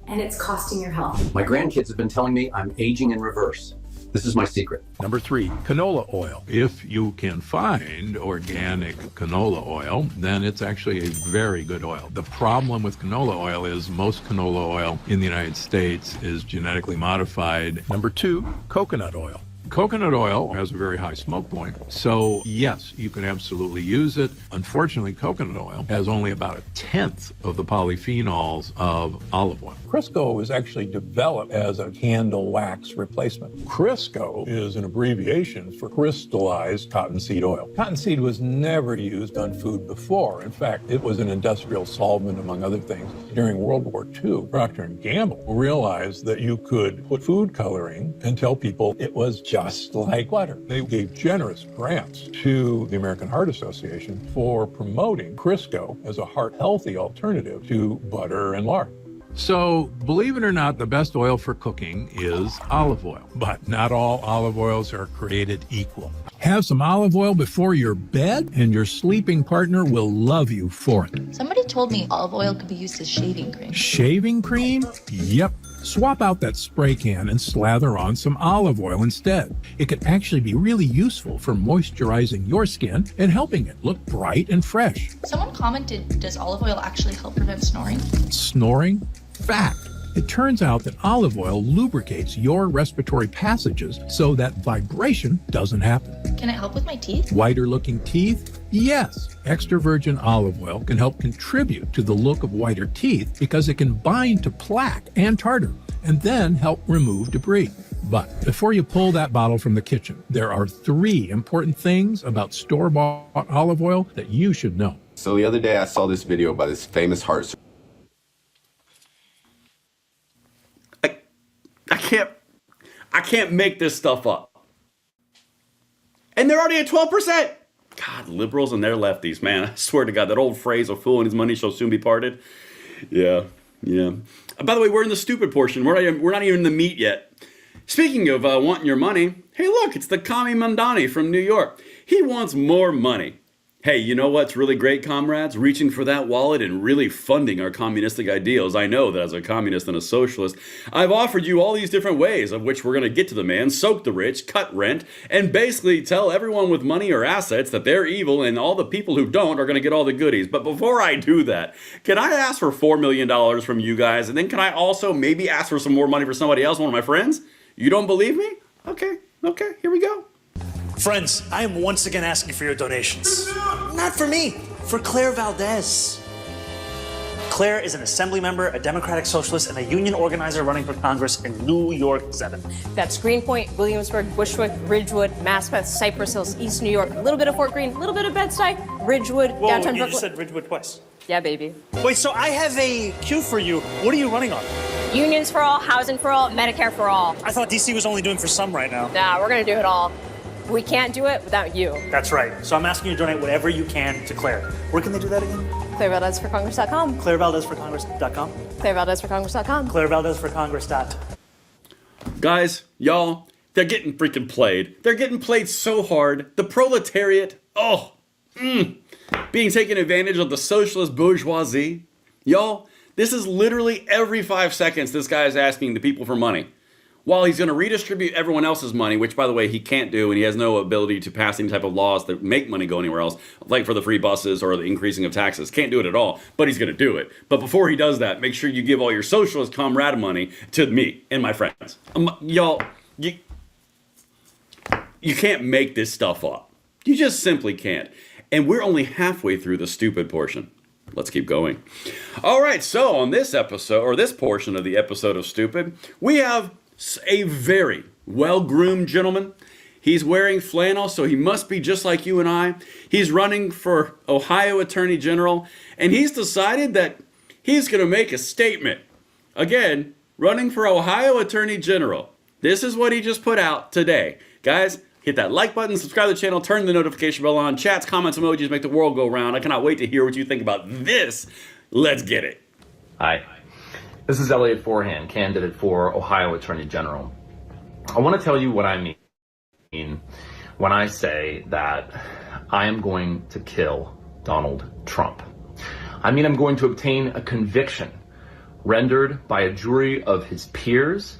and it's costing your health. My grandkids have been telling me I'm aging in reverse. This is my secret. Number 3, canola oil. If you can find organic canola oil, then it's actually a very good oil. The problem with canola oil is most canola oil in the United States is genetically modified. Number 2, coconut oil. Coconut oil has a very high smoke point, so yes, you can absolutely use it. Unfortunately, coconut oil has only about 1/10 of the polyphenols of olive oil. Crisco was actually developed as a candle wax replacement. Crisco is an abbreviation for crystallized cottonseed oil. Cottonseed was never used on food before. In fact, it was an industrial solvent, among other things. During World War II, Procter & Gamble realized that you could put food coloring and tell people it was just like butter. They gave generous grants to the American Heart Association for promoting Crisco as a heart-healthy alternative to butter and lard. So, believe it or not, the best oil for cooking is olive oil. But not all olive oils are created equal. Have some olive oil before your bed, and your sleeping partner will love you for it. Somebody told me olive oil could be used as shaving cream. Shaving cream? Yep. Swap out that spray can and slather on some olive oil instead. It can actually be really useful for moisturizing your skin and helping it look bright and fresh. Someone commented, does olive oil actually help prevent snoring? Snoring? Fact. It turns out that olive oil lubricates your respiratory passages so that vibration doesn't happen. Can it help with my teeth? Whiter looking teeth? Yes. Extra virgin olive oil can help contribute to the look of whiter teeth because it can bind to plaque and tartar and then help remove debris. But before you pull that bottle from the kitchen, there are 3 important things about store-bought olive oil that you should know. So the other day I saw this video by this famous heart surgeon. I can't make this stuff up. And they're already at 12%. God, liberals and their lefties, man. I swear to God, that old phrase, a fool and his money shall soon be parted. Yeah. By the way, we're in the stupid portion. We're not even in the meat yet. Speaking of wanting your money, hey look, it's the Kami Mandani from New York. He wants more money. Hey, you know what's really great, comrades? Reaching for that wallet and really funding our communistic ideals. I know that as a communist and a socialist, I've offered you all these different ways of which we're going to get to the man, soak the rich, cut rent, and basically tell everyone with money or assets that they're evil and all the people who don't are going to get all the goodies. But before I do that, can I ask for $4 million from you guys? And then can I also maybe ask for some more money for somebody else, one of my friends? You don't believe me? Okay, here we go. Friends, I am once again asking for your donations. Not for me, for Claire Valdez. Claire is an assembly member, a Democratic Socialist, and a union organizer running for Congress in New York 7. That's Greenpoint, Williamsburg, Bushwick, Ridgewood, Maspeth, Cypress Hills, East New York, a little bit of Fort Greene, a little bit of Bed-Stuy, Ridgewood, Whoa, downtown you Brooklyn. just said Ridgewood twice. Yeah, baby. Wait, so I have a cue for you. What are you running on? Unions for all, housing for all, Medicare for all. I thought DC was only doing for some right now. Nah, we're gonna do it all. We can't do it without you. That's right. So I'm asking you to donate whatever you can to Claire. Where can they do that again? ClaireValdezForCongress.com. ClaireValdezForCongress.com. ClaireValdezForCongress.com. ClaireValdezForCongress. Guys, y'all, they're getting freaking played. They're getting played so hard. The proletariat, being taken advantage of the socialist bourgeoisie. Y'all, this is literally every 5 seconds this guy is asking the people for money. While he's going to redistribute everyone else's money, which, by the way, he can't do, and he has no ability to pass any type of laws that make money go anywhere else, like for the free buses or the increasing of taxes. Can't do it at all, but he's going to do it. But before he does that, make sure you give all your socialist comrade money to me and my friends. Y'all, you can't make this stuff up. You just simply can't. And we're only halfway through the stupid portion. Let's keep going. All right, so on this episode, or this portion of the episode of Stupid, we have a very well-groomed gentleman. He's wearing flannel, so he must be just like you and I. He's running for Ohio Attorney General, and he's decided that he's going to make a statement. Again, running for Ohio Attorney General. This is what he just put out today. Guys, hit that like button, subscribe to the channel, turn the notification bell on. Chats, comments, emojis make the world go round. I cannot wait to hear what you think about this. Let's get it. Hi. This is Elliot Forehand, candidate for Ohio Attorney General. I want to tell you what I mean when I say that I am going to kill Donald Trump. I mean, I'm going to obtain a conviction rendered by a jury of his peers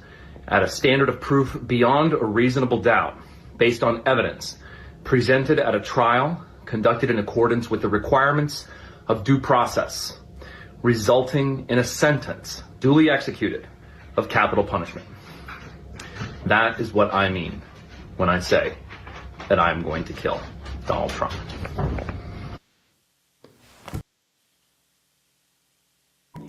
at a standard of proof beyond a reasonable doubt, based on evidence presented at a trial conducted in accordance with the requirements of due process, resulting in a sentence duly executed of capital punishment. That is what I mean when I say that I'm going to kill Donald Trump.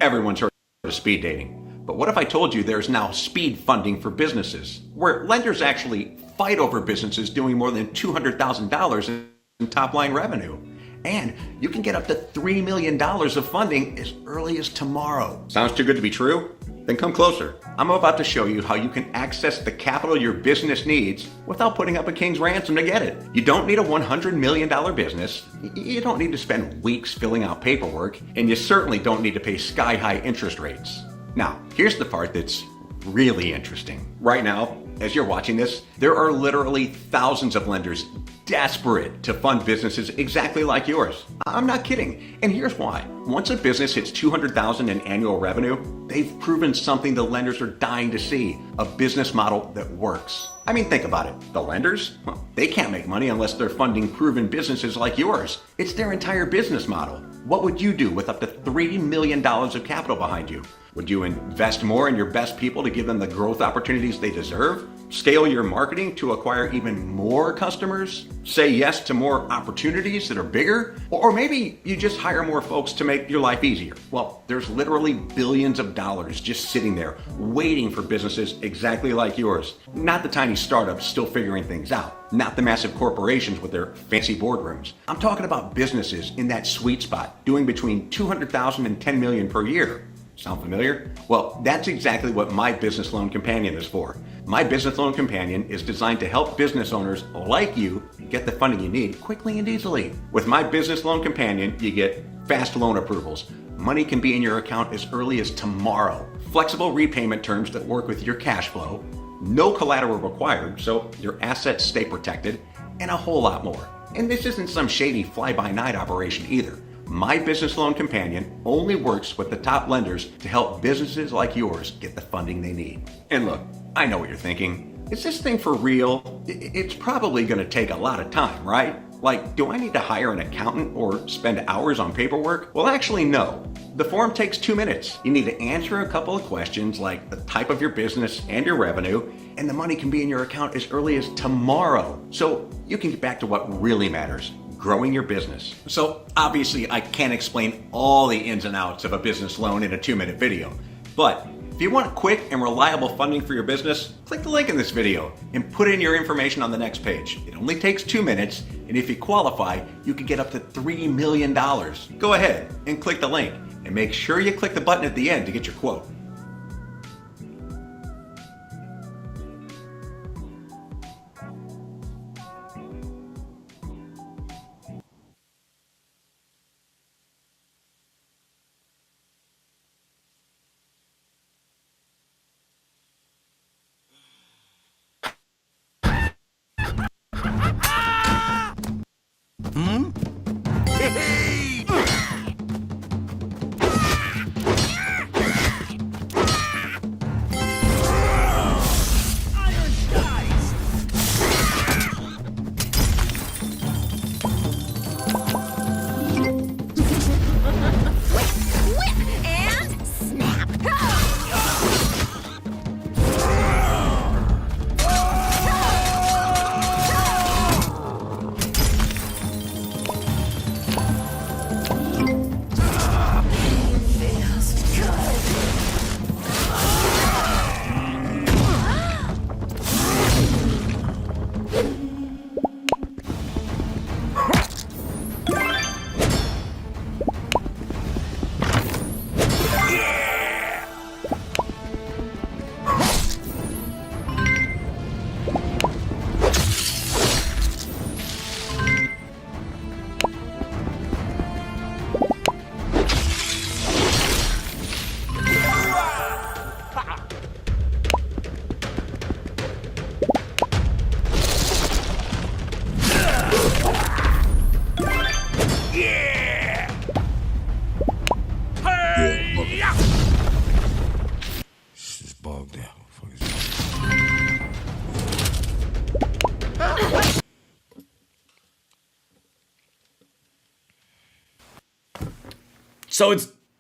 Everyone's heard of speed dating. But what if I told you there's now speed funding for businesses, where lenders actually fight over businesses doing more than $200,000 in top-line revenue? And you can get up to $3 million of funding as early as tomorrow. Sounds too good to be true? Then come closer. I'm about to show you how you can access the capital your business needs without putting up a king's ransom to get it. You don't need a $100 million business. You don't need to spend weeks filling out paperwork. And you certainly don't need to pay sky-high interest rates. Now, here's the part that's really interesting. Right now, as you're watching this, there are literally thousands of lenders desperate to fund businesses exactly like yours. I'm not kidding. And here's why. Once a business hits $200,000 in annual revenue, they've proven something the lenders are dying to see, a business model that works. I mean, think about it. The lenders, well, they can't make money unless they're funding proven businesses like yours. It's their entire business model. What would you do with up to $3 million of capital behind you? Would you invest more in your best people to give them the growth opportunities they deserve? Scale your marketing to acquire even more customers? Say yes to more opportunities that are bigger? Or maybe you just hire more folks to make your life easier. Well, there's literally billions of dollars just sitting there waiting for businesses exactly like yours. Not the tiny startups still figuring things out. Not the massive corporations with their fancy boardrooms. I'm talking about businesses in that sweet spot, doing between 200,000 and 10 million per year. Sound familiar? Well, that's exactly what My Business Loan Companion is for. My Business Loan Companion is designed to help business owners like you get the funding you need quickly and easily. With My Business Loan Companion, you get fast loan approvals. Money can be in your account as early as tomorrow. Flexible repayment terms that work with your cash flow. No collateral required, so your assets stay protected, and a whole lot more. And this isn't some shady fly-by-night operation either. My Business Loan Companion only works with the top lenders to help businesses like yours get the funding they need. And look, I know what you're thinking. Is this thing for real? It's probably going to take a lot of time, right? Like, do I need to hire an accountant or spend hours on paperwork? Well, actually, no. The form takes 2 minutes. You need to answer a couple of questions like the type of your business and your revenue, and the money can be in your account as early as tomorrow. So you can get back to what really matters. Growing your business. So obviously I can't explain all the ins and outs of a business loan in a 2-minute video, but if you want quick and reliable funding for your business, click the link in this video and put in your information on the next page. It only takes 2 minutes, and if you qualify, you can get up to $3 million. Go ahead and click the link, and make sure you click the button at the end to get your quote.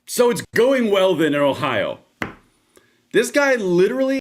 So it's going well then in Ohio. This guy literally